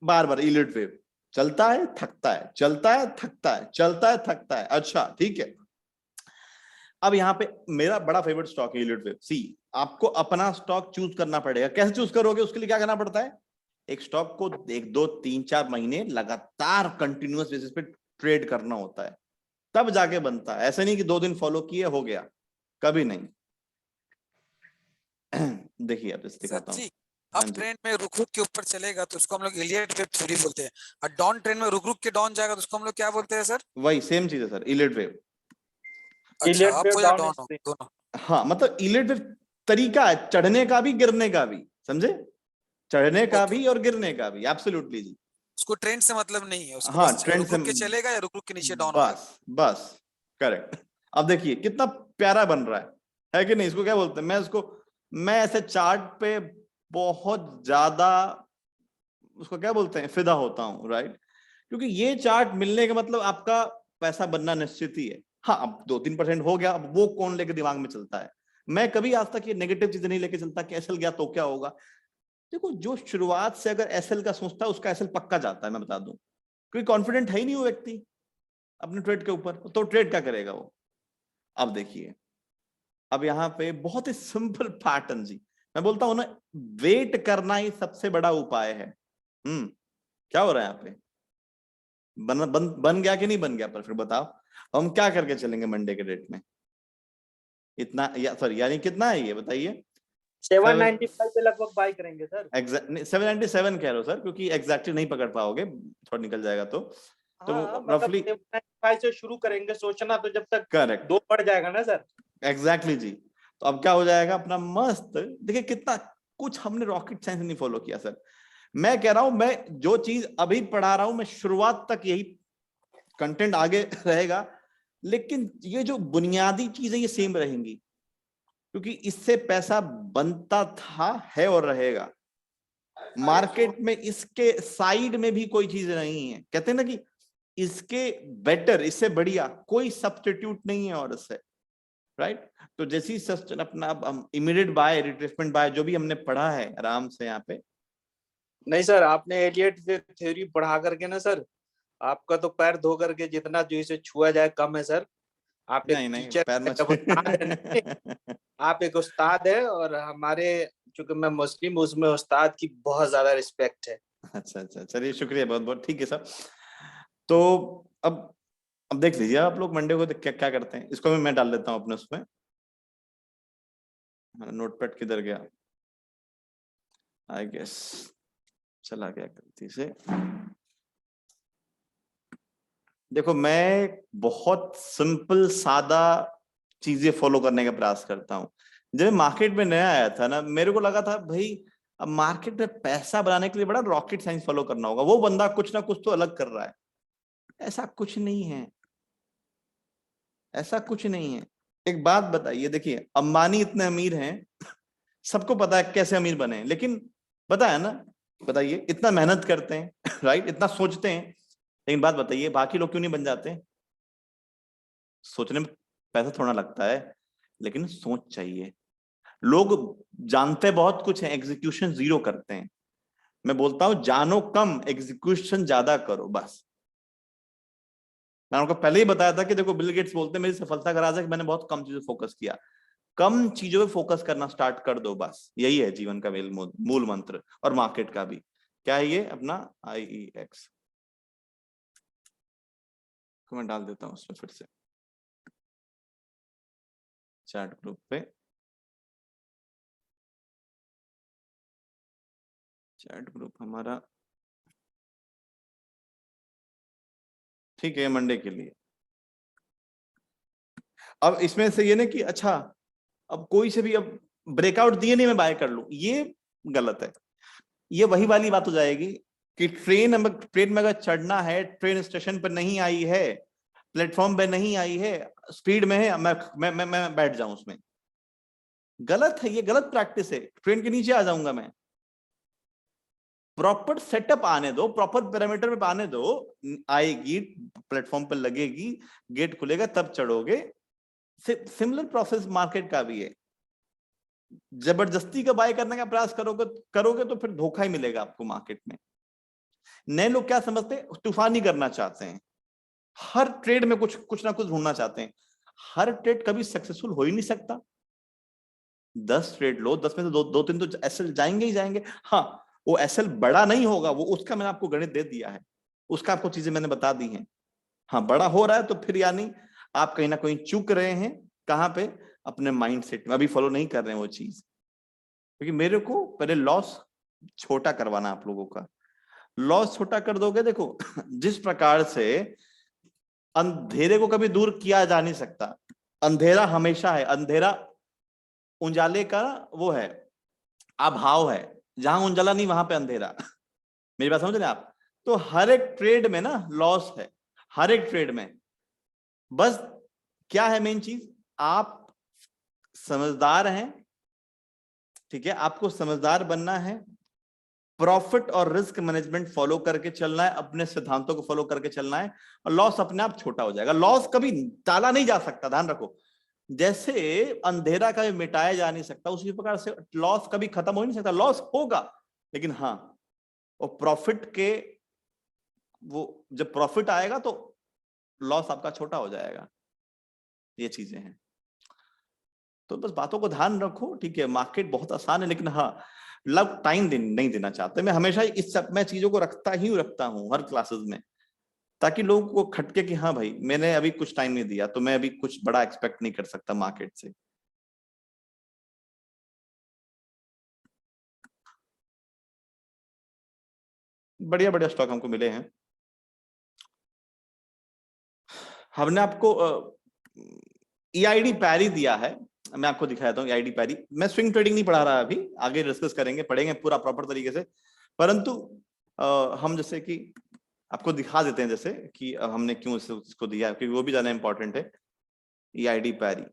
बार बार इलिट वेव चलता है थकता है, चलता है थकता है, चलता है थकता है। अच्छा ठीक है, अब यहाँ पे मेरा बड़ा फेवरेट स्टॉक है इलिट वेव। सी, आपको अपना स्टॉक चूज करना पड़ेगा। कैसे चूज करोगे, उसके लिए क्या करना पड़ता है, एक स्टॉक को 1-2-3-4 महीने लगातार कंटिन्यूअस बेसिस पे ट्रेड करना होता है, तब जाके बनता है। ऐसे नहीं कि 2 दिन फॉलो किए हो गया, कभी नहीं। देखिए अब इस दिखाता हूँ। अब ट्रेंड में रुक रुक के ऊपर चलेगा तो उसको हम लोग इलियट वेव थ्योरी बोलते हैं, और डाउन ट्रेंड में रुक रुक के डाउन जाएगा तो उसको हम लोग क्या बोलते हैं सर? वही सेम चीज है सर, इलिट वेव। अच्छा, अप हो या डाउन हो, दोनों? हाँ, मतलब इलिट वेव तरीका है चढ़ने का भी गिरने का भी, समझे, चढ़ने का भी और गिरने का भी। एब्सोल्युटली जी, उसको ट्रेंड से मतलब नहीं है, उसको हाँ बस ट्रेंड रुक से रुक के चलेगा या रुक रुक के नीचे डाउन होगा। बस करेक्ट। अब देखिए कितना प्यारा बन रहा है कि नहीं। इसको क्या बोलते हैं, मैं ऐसे चार्ट पे बहुत ज्यादा उसको क्या बोलते हैं, फिदा होता हूँ, राइट। क्योंकि ये चार्ट मिलने का मतलब आपका पैसा बनना निश्चित ही है। हाँ, अब 2-3% हो गया, अब वो कौन लेके दिमाग में चलता है। मैं कभी आज तक ये नेगेटिव चीजें नहीं लेके चलता कि एसएल गया तो क्या होगा। देखो, जो शुरुआत से अगर एसएल का सोचता है उसका एसएल पक्का जाता है, मैं बता दूं। क्योंकि कॉन्फिडेंट है ही नहीं वो व्यक्ति अपने ट्रेड के ऊपर, तो ट्रेड क्या करेगा वो। अब देखिए, अब यहाँ पे बहुत ही सिंपल पैटर्न जी, मैं बोलता हूं ना, वेट करना ही सबसे बड़ा उपाय है। क्या हो रहा है यहाँ पे, बन गया कि नहीं बन गया, पर फिर बताओ हम क्या करके चलेंगे मंडे के डेट में। इतना या सॉरी यानी कितना है ये बताइए। 795 पे लगभग बाय करेंगे सर। 797 कह रहे हो सर, क्योंकि एग्जैक्टली नहीं पकड़ पाओगे, थोड़ा निकल जाएगा तो हाँ, मतलब रफली 795 से शुरू करेंगे सोचना, तो जब तक करेक्ट 2 बढ़ जाएगा ना सर। एग्जैक्टली जी। तो अब क्या हो जाएगा अपना मस्त, देखिए कितना कुछ हमने रॉकेट साइंस नहीं फॉलो किया सर। मैं कह रहा हूं, मैं जो चीज अभी पढ़ा रहा हूं, मैं शुरुआत तक यही कंटेंट आगे रहेगा, लेकिन ये जो बुनियादी चीजें ये सेम रहेंगी, क्योंकि इससे पैसा बनता था, है और रहेगा। मार्केट में इसके साइड में भी कोई चीज नहीं है, कहते हैं ना कि इसके बेटर, इससे बढ़िया कोई सब्स्टिट्यूट नहीं है और इससे, राइट। तो जैसी सस्टेन अपना अब इमीडिएट बाय, रिट्रेसमेंट बाय, जो भी हमने पढ़ा है आराम से यहाँ पे। नहीं सर, आपने एलियट थ्योरी पढ़ा करके ना सर, आपका तो पैर धो करके जितना जो इसे छुआ जाए कम है सर। आप एक नहीं टीचर, पैर उस्ताद है नहीं? में आप एक उस्ताद है, और हमारे, चूंकि मैं मुस्लिम, उसमें उस्ताद की बहुत ज्यादा रिस्पेक्ट है। अच्छा अच्छा, चलिए शुक्रिया बहुत बहुत, ठीक है सर। तो अब देख लीजिए आप लोग मंडे को क्या क्या करते हैं। इसको मैं डाल देता हूँ अपने उसमें, नोटपैड किधर गया, आई गेस चला गया गलती से। देखो, मैं बहुत सिंपल सादा चीजें फॉलो करने का प्रयास करता हूँ। जब मार्केट में नया आया था ना, मेरे को लगा था भाई अब मार्केट में पैसा बनाने के लिए बड़ा रॉकेट साइंस फॉलो करना होगा, वो बंदा कुछ ना कुछ तो अलग कर रहा है। ऐसा कुछ नहीं है, ऐसा कुछ नहीं है। एक बात बताइए, देखिए अंबानी इतने अमीर हैं, सबको पता है कैसे अमीर बने हैं, लेकिन पता है ना, बताइए इतना मेहनत करते हैं राइट, इतना सोचते हैं, लेकिन बात बताइए बाकी लोग क्यों नहीं बन जाते। सोचने में पैसा थोड़ा लगता है, लेकिन सोच चाहिए। लोग जानते बहुत कुछ है, एग्जीक्यूशन जीरो करते हैं। मैं बोलता हूं जानो कम, एग्जीक्यूशन ज्यादा करो, बस। मैंने आपको पहले ही बताया था कि देखो, बिल गेट्स बोलते हैं मेरी सफलता का राज है कि मैंने बहुत कम चीजों पे फोकस किया। कम चीजों पे फोकस करना स्टार्ट कर दो, बस यही है जीवन का मूल मंत्र, और मार्केट का भी। क्या है ये अपना IEX को मैं डाल देता हूं उसमें फिर से चैट ग्रुप पे। चैट ग्रुप हमारा ठीक है मंडे के लिए। अब इसमें से ये ना कि अच्छा, अब कोई से भी अब ब्रेकआउट दिए नहीं मैं बाय कर लूं, ये गलत है। ये वही वाली बात हो जाएगी कि ट्रेन में अगर चढ़ना है, ट्रेन स्टेशन पर नहीं आई है, प्लेटफॉर्म पे नहीं आई है, स्पीड में है, मैं बैठ जाऊं उसमें। गलत है, ये गलत प्रैक्टिस है। ट्रेन के नीचे आ जाऊंगा मैं। प्रॉपर सेटअप आने दो, प्रॉपर पैरामीटर पे आने दो, आएगी, प्लेटफॉर्म पर लगेगी, गेट खुलेगा तब चढ़ोगे। सिमिलर प्रोसेस मार्केट का भी है। जबरदस्ती का बाय करने का प्रयास करोगे तो फिर धोखा ही मिलेगा आपको मार्केट में। नए लोग क्या समझते हैं, तूफानी करना चाहते हैं, हर ट्रेड में कुछ ना कुछ ढूंढना चाहते हैं। हर ट्रेड कभी सक्सेसफुल हो ही नहीं सकता। 10 ट्रेड लो, 10 में से दो तीन तो एसएल जाएंगे ही जाएंगे। हाँ, वो एसएल बड़ा नहीं होगा, वो उसका मैंने आपको गणित दे दिया है, उसका आपको चीजें मैंने बता दी हैं। हाँ, बड़ा हो रहा है तो फिर यानी आप कहीं ना कहीं चूक रहे हैं। कहाँ पे, अपने माइंड सेट में अभी फॉलो नहीं कर रहे हैं वो चीज। क्योंकि मेरे को पहले लॉस छोटा करवाना, आप लोगों का लॉस छोटा कर दोगे। देखो जिस प्रकार से अंधेरे को कभी दूर किया जा नहीं सकता, अंधेरा हमेशा है। अंधेरा उजाले का वो है, अभाव है। जहां उजाला नहीं वहां पे अंधेरा मेरी बात समझ रहे आप। तो हर एक ट्रेड में ना लॉस है, हर एक ट्रेड में। बस क्या है मेन चीज, आप समझदार हैं, ठीक है, आपको समझदार बनना है। प्रॉफिट और रिस्क मैनेजमेंट फॉलो करके चलना है, अपने सिद्धांतों को फॉलो करके चलना है, और लॉस अपने आप छोटा हो जाएगा। लॉस कभी टाला नहीं जा सकता, ध्यान रखो। जैसे अंधेरा कभी मिटाया जा नहीं सकता, उसी प्रकार से लॉस कभी खत्म हो नहीं सकता। लॉस होगा, लेकिन हाँ, और प्रॉफिट के, वो जब प्रॉफिट आएगा तो लॉस आपका छोटा हो जाएगा। ये चीजें हैं, तो बस बातों को ध्यान रखो, ठीक है। मार्केट बहुत आसान है, लेकिन हाँ, लव टाइम नहीं देना चाहते। मैं हमेशा इस सब मैं चीजों को रखता हूँ हर क्लासेस में, ताकि लोगों को खटके कि हाँ भाई, मैंने अभी कुछ टाइम नहीं दिया तो मैं अभी कुछ बड़ा एक्सपेक्ट नहीं कर सकता मार्केट से। बढ़िया बढ़िया स्टॉक हमको मिले हैं। हमने आपको EID पैरी दिया है, मैं आपको दिखाया था EID पैरी। मैं स्विंग ट्रेडिंग नहीं पढ़ा रहा अभी, आगे डिस्कस करेंगे, पढ़ेंगे पूरा प्रॉपर तरीके से। परंतु हम जैसे कि आपको दिखा देते हैं जैसे कि हमने क्यों इसको दिया, क्योंकि वो भी ज्यादा इंपॉर्टेंट है। EID पैरी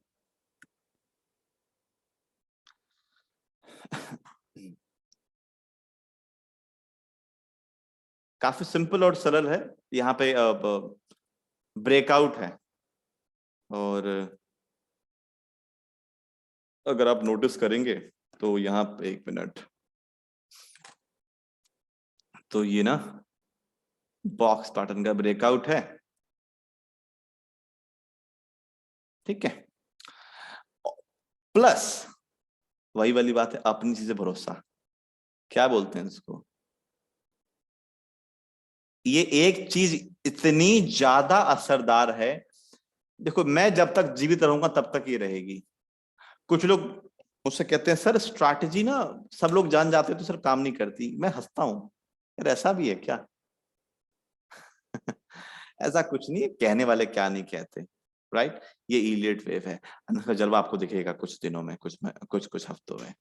काफी सिंपल और सरल है। यहाँ पे ब्रेकआउट है, और अगर आप नोटिस करेंगे तो यहाँ पे, एक मिनट, तो ये ना बॉक्स पैटर्न का ब्रेकआउट है, ठीक है। प्लस वही वाली बात है, अपनी चीजें भरोसा, क्या बोलते हैं इसको, ये एक चीज इतनी ज्यादा असरदार है। देखो, मैं जब तक जीवित रहूंगा तब तक ये रहेगी। कुछ लोग मुझसे कहते हैं सर स्ट्रैटेजी ना सब लोग जान जाते हैं तो सर काम नहीं करती। मैं हंसता हूं, यार ऐसा भी है क्या? ऐसा कुछ नहीं है, कहने वाले क्या नहीं कहते, राइट। ये इलियट वेव है, इसका जलवा आपको दिखेगा कुछ दिनों में, कुछ हफ्तों में।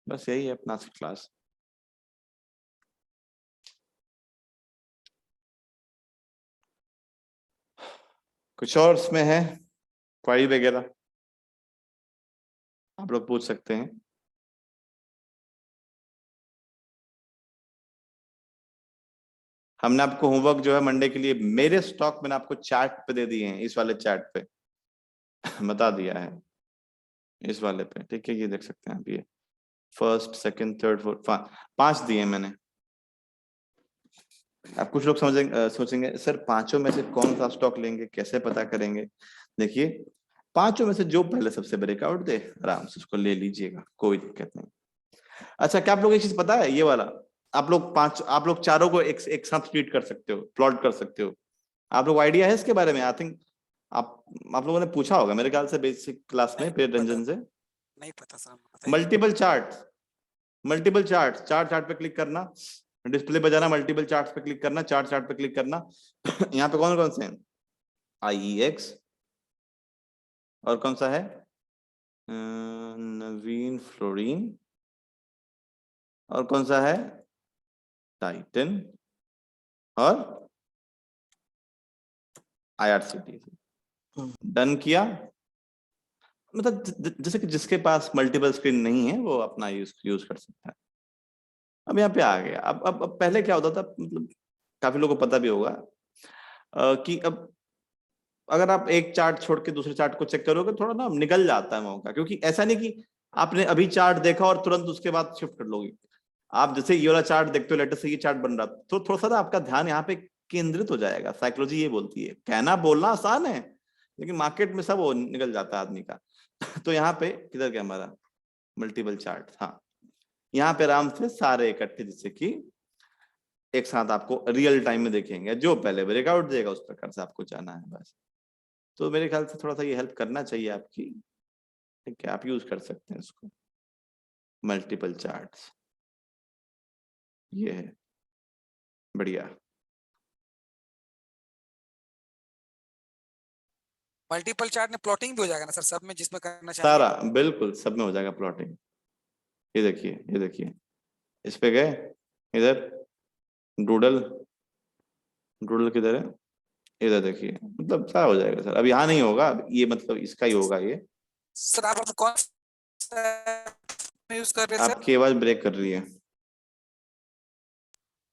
बस यही है अपना क्लास। कुछ और इसमें है क्वेरी वगैरह आप लोग पूछ सकते हैं। हमने आपको होमवर्क जो है मंडे के लिए, मेरे स्टॉक मैंने आपको चैट पे दे दिए हैं, इस वाले चैट पे बता दिया है, इस वाले पे, ठीक है। ये देख सकते हैं आप, ये फर्स्ट सेकंड थर्ड फोर्थ 5 दिए मैंने। अब कुछ लोग सोचेंगे सर पांचों में से कौन सा स्टॉक लेंगे, कैसे पता करेंगे? देखिए, पांचों में से जो पहले सबसे ब्रेकआउट दे आराम से उसको ले लीजिएगा, कोई दिक्कत नहीं। अच्छा, क्या आप लोग एक चीज पता है, ये वाला आप लोग चारों को एक साथ ट्रीट कर सकते हो, प्लॉट कर सकते हो। आप लोग आइडिया है इसके बारे में? आई थिंक आप लोगों ने पूछा होगा मेरे ख्याल से बेसिक क्लास में फिर रंजन से। नहीं पता सर, बताइए। मल्टीपल चार्ट पे क्लिक करना, डिस्प्ले पे जाना, मल्टीपल चार्ट्स पे क्लिक करना, चार्ट पे क्लिक करना। यहाँ पे कौन कौन से हैं? IEX, और कौन सा है? नवीन फ्लोरीन, और कौन सा है? टाइटन, और IRCTC। डन किया, मतलब जैसे कि जिसके पास मल्टीपल स्क्रीन नहीं है वो अपना यूज कर सकता है। अब यहाँ पे आ गया। अब पहले क्या होता था, मतलब काफी लोगों को पता भी होगा कि अब अगर आप एक चार्ट छोड़ के दूसरे चार्ट को चेक करोगे, थोड़ा ना निकल जाता है मौका, क्योंकि ऐसा नहीं कि आपने अभी चार्ट देखा और तुरंत उसके बाद शिफ्ट कर लोगे। आप जैसे ये वाला चार्ट देखते हो, लेटर से ये चार्ट बन रहा, तो थोड़ा सा ना आपका ध्यान यहाँ पे केंद्रित हो जाएगा। साइकोलॉजी ये बोलती है, कहना बोलना आसान है, लेकिन मार्केट में सब वो निकल जाता है आदमी का। तो यहाँ पे किधर गया हमारा मल्टीपल चार्ट? हाँ, यहाँ पे आराम से सारे इकट्ठे, जिससे कि एक साथ आपको रियल टाइम में देखेंगे, जो पहले ब्रेकआउट देगा उस प्रकार से आपको जाना है बस। तो मेरे ख्याल से थोड़ा सा ये हेल्प करना चाहिए आपकी, ठीक है। आप यूज कर सकते हैं इसको, मल्टीपल चार्ट्स, ये है बढ़िया। मल्टीपल चार्ट में प्लॉटिंग भी हो जाएगा ना सर, सब में जिसमें करना चाहिए? सारा बिल्कुल सब में हो जाएगा प्लॉटिंग। ये देखिए इस पे गए, इधर डूडल किधर है? इधर देखिए, मतलब सारा हो जाएगा सर। अब यहाँ नहीं होगा, ये मतलब इसका ही होगा ये। सर आप कौन सा में यूज कर रहे हैं सर? आपकी आवाज ब्रेक कर रही है।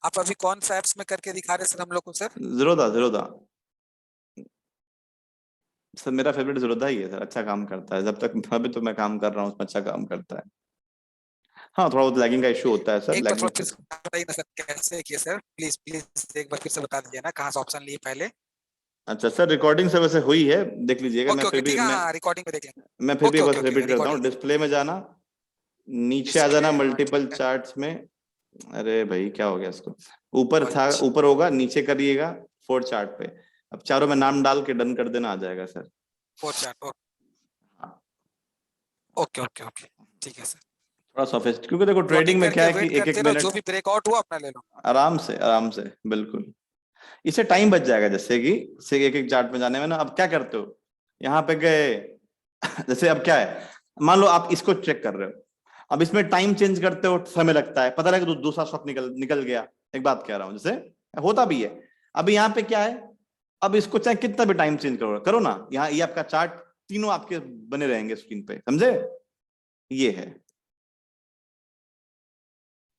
आप अभी कौन सा एप्स में करके दिखा रहे हैं सर हम लोग को सर? ज़ीरोधा सर, मेरा फेवरेट ज़ीरोधा ही है सर, अच्छा काम करता है। जब तक अभी तो मैं काम कर रहा हूँ उसमें अच्छा काम करता है। हाँ, थोड़ा बहुत लैगिंग का इशू होता है सर, एक बार लैगिंग थोड़ा फिर से बताइए ना सर, कैसे किए सर? प्लीज प्लीज एक बार फिर से बता दीजिए ना, कहाँ से ऑप्शन लिए पहले? अच्छा सर, रिकॉर्डिंग से वैसे हुई है, देख लीजिएगा। ओके ओके ठीक है, हाँ रिकॉर्डिंग में देख लेंगे। मैं फिर भी ओके एक ओके बार ओके रिपीट करता हूँ। रिकॉर्डिंग डिस्प्ले में जाना, नीचे आ डिस्प्ले, जाना हाँ मल्टीपल ठीक है। चार्ट्स में। अरे भाई क्या हो गया इसको, ऊपर था, अच्छा ऊपर होगा, नीचे करिएगा 4 चार्ट पे। अब चारों में नाम डाल के डन कर देना, आ जाएगा sir. 4 chart, okay okay okay ठीक है सर। थोड़ा सोफिस्ट, क्योंकि देखो ट्रेडिंग प्लॉटिंग में क्या करके है कि वेट एक एक करते रहो, जो मिनट भी ब्रेकआउट हुआ अपना ले लो। आराम से बिल्कुल। इससे टाइम बच जाएगा, जैसे कि से एक एक चार्ट में जाने में ना। अब क्या करते हो, यहाँ पे गए जैसे अब क्या है, मान लो आप इसको चेक कर रहे हो, अब इसमें टाइम चेंज करते हो समय लगता है, पता लगा कि दूसरा स्टॉक निकल गया। एक बात कह रहा हूं, जैसे होता भी है। अभी यहाँ पे क्या है, अब इसको चाहे कितना भी टाइम चेंज करो करो ना, यहाँ ये आपका चार्ट तीनों आपके बने रहेंगे स्क्रीन पे, समझे? ये है,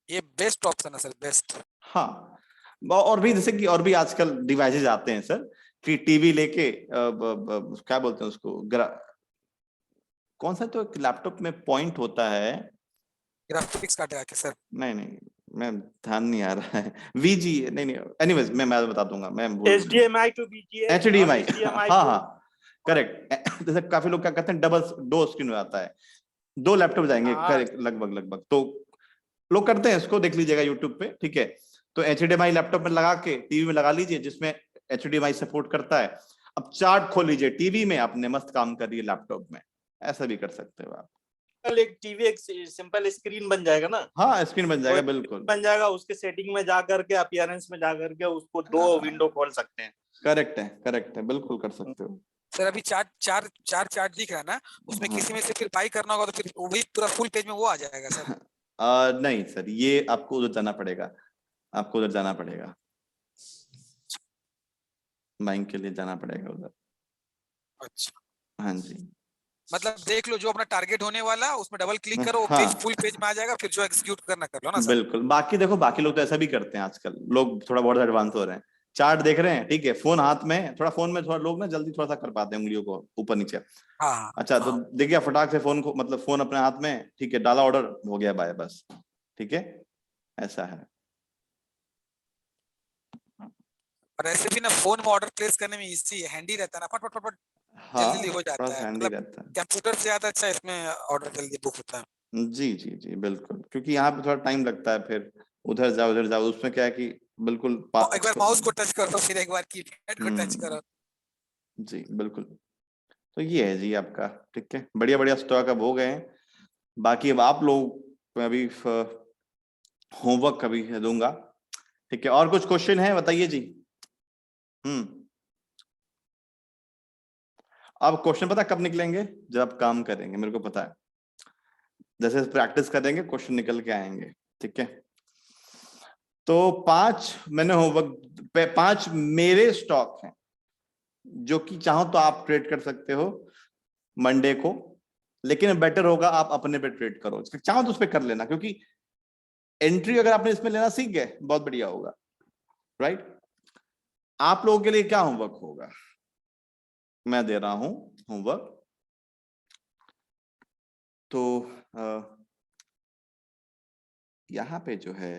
ये बेस्ट ऑप्शन है सर, बेस्ट। हाँ। और भी जैसे कि और भी आजकल डिवाइसेज आते हैं सर, कि टीवी लेके क्या बोलते हैं उसको, कौन सा तो लैपटॉप में पॉइंट होता है। ग्राफिक्स कार्ड है सर? नहीं, मैं ध्यान नहीं आ रहा है। वीजी नहीं, एनीवेज मैं बता दूंगा, मैं भूल HDMI to VGA और HDMI HDMI हाँ to हाँ करेक्ट। जैसे काफी लोग क्या करते हैं, डबल दो स्क्रीन हो जाता है, दो लैपटॉप जाएंगे हाँ लगभग तो लोग करते हैं इसको, देख लीजिएगा यूट्यूब पे, ठीक है। तो HDMI लैपटॉप में लगा के टीवी में लगा लीजिए, जिसमें HDMI सपोर्ट करता है। अब चार्ट खोल लीजिए टीवी में, आपने मस्त काम कर रही है लैपटॉप में, ऐसा भी कर सकते हो आप। कल एक टीवी एक सिंपल स्क्रीन बन जाएगा ना, हाँ स्क्रीन बन जाएगा कोई बिल्कुल। बन जाएगा, उसके सेटिंग में जा करके अपीयरेंस में जा करके उसको दो विंडो खोल सकते हैं। करेक्ट है बिल्कुल कर सकते हो। सर अभी चार चार्ट दिख रहा है ना, उसमें हाँ। किसी में से फिर बाई करना होगा तो फिर वही पूरा फुल पेज में वो आ जाएगा सर? नहीं सर, ये आपको उधर जाना पड़ेगा, आपको उधर जाना पड़ेगा, बाइंग के लिए जाना पड़ेगा उधर। अच्छा, हाँ जी। मतलब देख लो जो अपना टारगेट होने वाला उसमें डबल क्लिक करो, वो पेज हाँ फुल पेज में आ जाएगा, फिर जो एग्जीक्यूट करना कर लो ना सर। बिल्कुल। बाकी देखो, बाकी लोग तो ऐसा भी करते हैं आजकल, लोग थोड़ा बहुत एडवांस हो रहे हैं। चार्ट देख रहे हैं, ठीक है, फोन हाथ में, थोड़ा फोन में थोड़ा लोग ना जल्दी थोड़ा सा कर पाते हैं उंगलियों को ऊपर नीचे। हाँ अच्छा, तो हाँ। देखिए फटाक से फोन को, मतलब फोन अपने हाथ में, ठीक है, डाला ऑर्डर, हो गया बाय, बस। ठीक है, ऐसा है। और ऐसे भी ना फोन में ऑर्डर प्लेस करने में इजी है, हैंडी रहता है ना, फट फट फट फट हाँ, जल्दी हो थोड़ा जाता सा है, हैंडी मतलब रहता है। कंप्यूटर से ज्यादा अच्छा इसमें ऑर्डर जल्दी बुक होता है। जी बिल्कुल, क्योंकि यहाँ पे थोड़ा टाइम लगता है, फिर उधर जाओ, उसमें क्या है कि बिल्कुल एक बार माउस को टच करो, फिर एक बार कीपैड को टच हम्म, करो। जी बिल्कुल। तो ये है जी आपका, ठीक है, बढ़िया बढ़िया स्टॉक अब हो गए हैं। बाकी अब आप लोग, मैं अभी होमवर्क अभी दूंगा, ठीक है। और कुछ क्वेश्चन है बताइए जी। अब क्वेश्चन पता कब निकलेंगे, जब आप काम करेंगे, मेरे को पता है। जैसे प्रैक्टिस करेंगे क्वेश्चन निकल के आएंगे, ठीक है। तो 5 मैंने होमवर्क, 5 मेरे स्टॉक हैं जो कि चाहो तो आप ट्रेड कर सकते हो मंडे को, लेकिन बेटर होगा आप अपने पे ट्रेड करो, चाहो तो उस पर कर लेना, क्योंकि एंट्री अगर आपने इसमें लेना सीख गए बहुत बढ़िया होगा, राइट। आप लोगों के लिए क्या होमवर्क होगा, मैं दे रहा हूं होमवर्क। तो यहां पे जो है,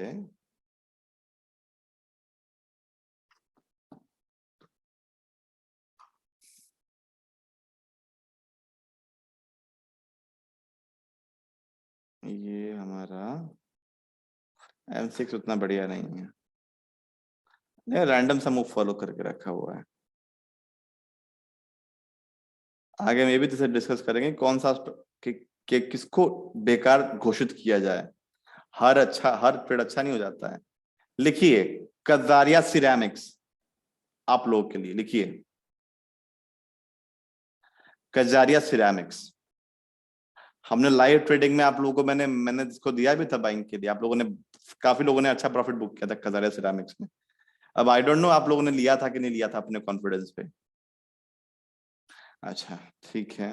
ये हमारा M6 उतना बढ़िया नहीं है, ये रैंडम सा मूव फॉलो करके रखा हुआ है। आगे में ये भी तो डिस्कस करेंगे कौन सा किसको बेकार घोषित किया जाए। हर ट्रेड अच्छा नहीं हो जाता है। लिखिए कजारिया सिरेमिक्स, आप लोगों के लिए लिखिए कजारिया सिरेमिक्स। हमने लाइव ट्रेडिंग में आप लोगों को मैंने इसको दिया भी था बाइंग के लिए, आप लोगों ने, काफी लोगों ने अच्छा प्रॉफिट बुक किया था कजारिया सिरेमिक्स में। अब आई डोंट नो आप लोगों ने लिया था कि नहीं लिया था अपने कॉन्फिडेंस पे। अच्छा ठीक है,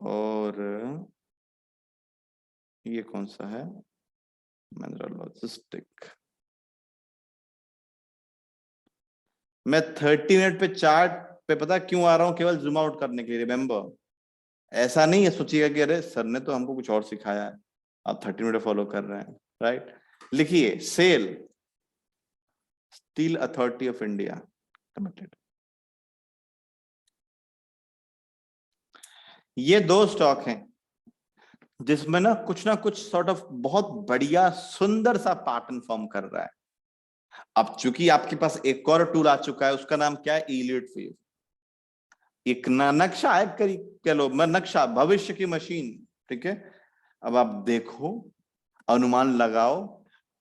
और ये कौन सा है, महिंद्रा लॉजिस्टिक। मैं 30 मिनट पे चार्ट पे पता क्यों आ रहा हूं, केवल जूम आउट करने के लिए। रिमेंबर, ऐसा नहीं है सोचिएगा कि अरे सर ने तो हमको कुछ और सिखाया है, आप 30 मिनट फॉलो कर रहे हैं, राइट। लिखिए सेल, स्टील अथॉरिटी ऑफ इंडिया लिमिटेड। ये दो स्टॉक हैं जिसमें ना कुछ सॉर्ट ऑफ बहुत बढ़िया सुंदर सा पैटर्न फॉर्म कर रहा है। अब चूंकि आपके पास एक और टूल आ चुका है, उसका नाम क्या है, इलियट वेव। एक नक्शा है, कह लो मैं नक्शा, भविष्य की मशीन, ठीक है। अब आप देखो, अनुमान लगाओ,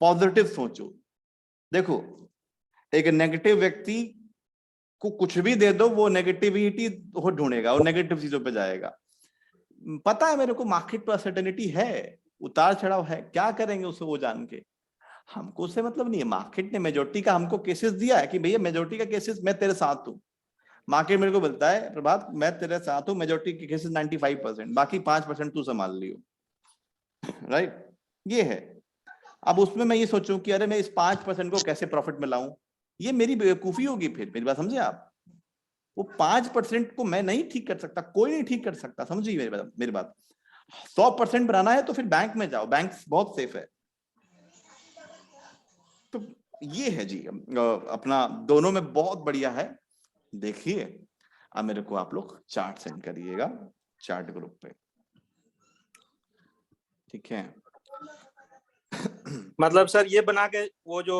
पॉजिटिव सोचो। देखो, एक नेगेटिव व्यक्ति को कुछ भी दे दो, वो नेगेटिविटी वो ढूंढेगा, वो नेगेटिव चीजों पे जाएगा। पता है मेरे को मार्केट पर अनसर्टेनिटी है, उतार चढ़ाव है, क्या करेंगे उसे वो जान के, हमको उससे मतलब नहीं है। मार्केट ने मेजोरिटी का हमको केसेस दिया है कि भैया मेजोरिटी का केसेस मैं तेरे साथ हूं। मार्केट मेरे को बोलता है प्रभात मैं तेरे साथ हूं, मेजोरिटी के केसेस 95%, बाकी 5% तू संभाल लियो, राइट। ये है। अब उसमें मैं ये सोचूं कि अरे मैं इस 5% को कैसे प्रॉफिट में लाऊं, ये मेरी बेवकूफी होगी। फिर मेरी बात समझे आप, वो 5% को मैं नहीं ठीक कर सकता, कोई नहीं ठीक कर सकता, समझिए मेरी बात। 100% बनाना है तो फिर बैंक में जाओ, बैंक बहुत सेफ है। तो ये है जी, अपना दोनों में बहुत बढ़िया है। देखिए अब मेरे को आप लोग चार्ट सेंड करिएगा चार्ट ग्रुप पे, ठीक है। मतलब सर ये बना के वो जो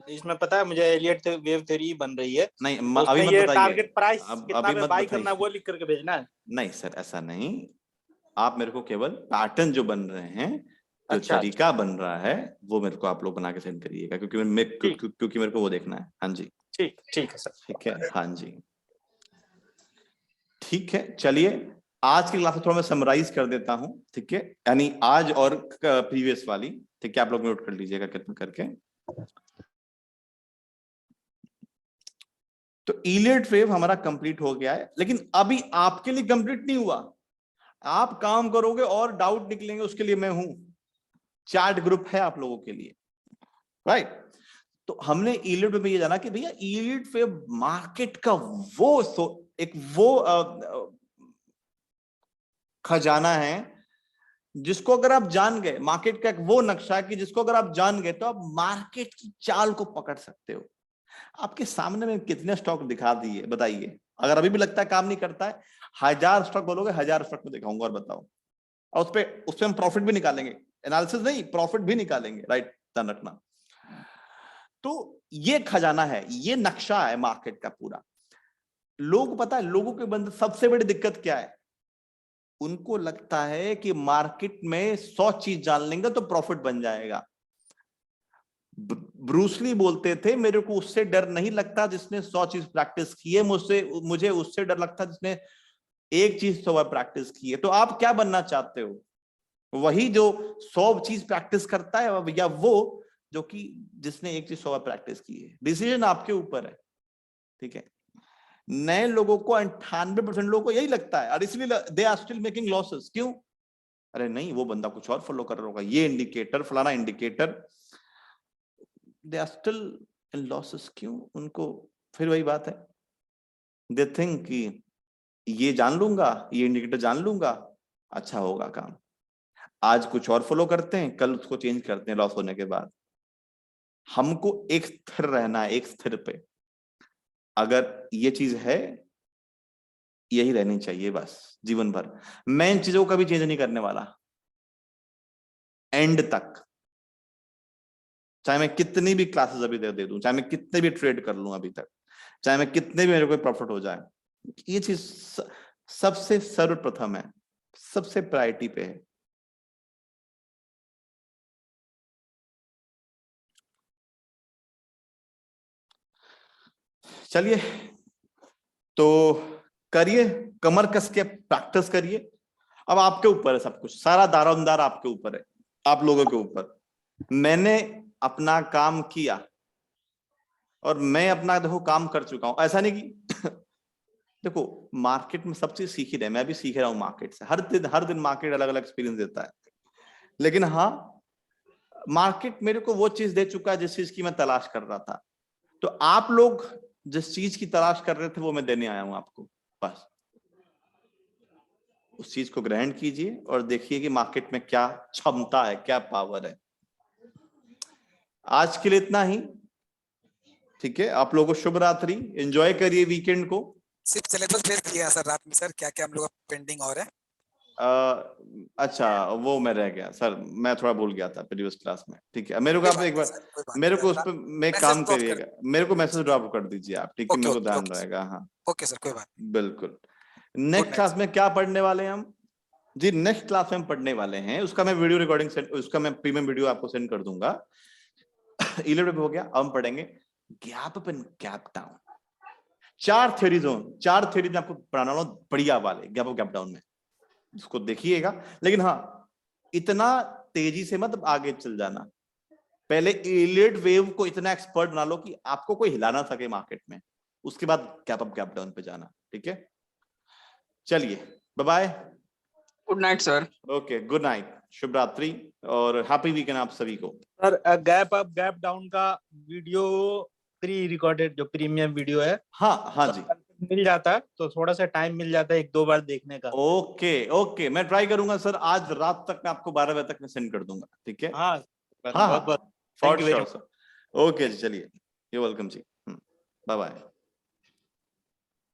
इसमें पता है मुझे एलियट वेव थ्योरी बन रही है, नहीं तो अभी उसमें मत ये बताइए, टारगेट प्राइस अब कितना अभी में मत बाई करना है बताइए। वो लिख करके भेजना है। नहीं सर ऐसा नहीं, आप मेरे को केवल पैटर्न जो बन रहे हैं, जो अच्छा, तरीका बन रहा है, वो मेरे को आप लोग बना के सेंड करिएगा, ठीक। क्योंकि मेरे को वो देखना है। हाँ जी ठीक है सर। ठीक है, हाँ जी ठीक है। चलिए आज की क्लास थोड़ा मैं समराइज कर देता हूं, ठीक है, यानी आज और प्रीवियस वाली, ठीक है। आप लोग नोट कर लीजिएगा कितना करके। तो इलियट वेव हमारा कंप्लीट हो गया है, लेकिन अभी आपके लिए कंप्लीट नहीं हुआ। आप काम करोगे और डाउट निकलेंगे, उसके लिए मैं हूं। चार्ट ग्रुप है आप लोगों के लिए, राइट। तो हमने इलियट वेव में ये जाना कि भैया इलियट वेव मार्केट का वो खजाना है जिसको अगर आप जान गए, मार्केट का एक वो नक्शा है कि जिसको अगर आप जान गए तो आप मार्केट की चाल को पकड़ सकते हो। आपके सामने में कितने स्टॉक दिखा दिए बताइए, अगर अभी भी लगता है काम नहीं करता है, 1000 स्टॉक बोलोगे, 1000 स्टॉक में दिखाऊंगा और बताओ, और उस पे हम प्रॉफिट भी निकालेंगे, एनालिसिस नहीं प्रॉफिट भी निकालेंगे, राइट, ध्यान रखना। तो ये खजाना है, ये नक्शा है मार्केट का पूरा। लोग पता है, लोगों के बंद सबसे बड़ी दिक्कत क्या है, उनको लगता है कि मार्केट में 100 चीज जान लेंगे तो प्रॉफिट बन जाएगा। ब्रूसली बोलते थे मेरे को उससे डर नहीं लगता जिसने 100 चीज प्रैक्टिस की है, मुझे उससे डर लगता जिसने एक चीज 100 बार प्रैक्टिस की है। तो आप क्या बनना चाहते हो, वही जो 100 चीज प्रैक्टिस करता है, या वो जो कि जिसने एक चीज 100 बार प्रैक्टिस की है? डिसीजन आपके ऊपर है, ठीक है। नए लोगों को 98% लोगों को यही लगता है, और इसलिए they are still making losses. क्यों? अरे नहीं वो बंदा कुछ और फॉलो कर रहा होगा, ये इंडिकेटर फलाना indicator, they are still in losses. क्यों? उनको फिर वही बात है, दे थिंक कि ये जान लूंगा, ये इंडिकेटर जान लूंगा, अच्छा होगा काम। आज कुछ और फॉलो करते हैं, कल उसको चेंज करते हैं लॉस होने के बाद। हमको एक स्थिर रहना है, एक स्थिर पे। अगर ये चीज है, यही रहनी चाहिए बस जीवन भर। मैं इन चीजों को कभी चेंज नहीं करने वाला एंड तक, चाहे मैं कितनी भी क्लासेस अभी दे दूं, चाहे मैं कितने भी ट्रेड कर लूं अभी तक, चाहे मैं कितने भी मेरे को प्रॉफिट हो जाए, ये चीज सबसे सर्वप्रथम है, सबसे प्रायोरिटी पे है। चलिए तो करिए, कमर कस के प्रैक्टिस करिए। अब आपके ऊपर है सब कुछ, सारा दारोमदार आपके ऊपर है, आप लोगों के ऊपर। मैंने अपना काम किया और मैं अपना देखो काम कर चुका हूं, ऐसा नहीं कि देखो मार्केट में सब चीज सीख ही रहे, मैं भी सीख रहा हूँ मार्केट से, हर दिन मार्केट अलग अलग एक्सपीरियंस देता है, लेकिन हाँ मार्केट मेरे को वो चीज दे चुका है जिस चीज की मैं तलाश कर रहा था। तो आप लोग जिस चीज की तलाश कर रहे थे वो मैं देने आया हूं आपको, बस उस चीज को ग्रहण कीजिए और देखिए कि मार्केट में क्या क्षमता है, क्या पावर है। आज के लिए इतना ही, ठीक है। आप लोगों को शुभ रात्रि, एंजॉय करिए वीकेंड को। सिर्फ सिलेबस भेज दिया सर रात में सर, क्या क्या हम लोग पेंडिंग और है? अच्छा वो मैं रह गया सर, मैं थोड़ा भूल गया था प्रीवियस क्लास में, ठीक है। मेरे को आप एक बार मेरे को उस पर मैं काम करिएगा, मेरे को मैसेज ड्रॉप कर दीजिए आप, ठीक है, मेरे को ध्यान रहेगा। हाँ ओके सर, कोई बात बिल्कुल। नेक्स्ट क्लास में क्या पढ़ने वाले हैं हम जी? नेक्स्ट क्लास में हम पढ़ने वाले हैं, उसका मैं वीडियो रिकॉर्डिंग उसका मैं प्रीमियम वीडियो आपको सेंड कर दूंगा। 11 हो गया, अब हम पढ़ेंगे gap up and gap down. 4 theories आपको पढ़ाना वाला हूं, बढ़िया वाले गैप अप गैप डाउन में, उसको देखिएगा। लेकिन हाँ इतना तेजी से मत आगे चल जाना, पहले इलियट वेव को इतना एक्सपर्ट बना लो कि आपको कोई हिला ना सके मार्केट में, उसके बाद गैप अप गैप डाउन पे जाना, ठीक है। चलिए bye bye, good night sir. Okay good night, शुभ रात्रि और हैप्पी वीकेंड आप सभी को। Sir gap up gap down का वीडियो प्री रिकॉर्डेड जो प्रीमियम वीडियो है, हाँ जी मिल जाता है, तो थोड़ा सा टाइम मिल जाता है 1-2 बार देखने का। ओके मैं ट्राई करूंगा सर, आज रात तक मैं आपको 12 बजे तक मैं सेंड कर दूंगा, ठीक है। हाँ हाँ बहुत बहुत for thank you very sure sir. Okay जी, चलिए, यू वेलकम जी, बाय बाय।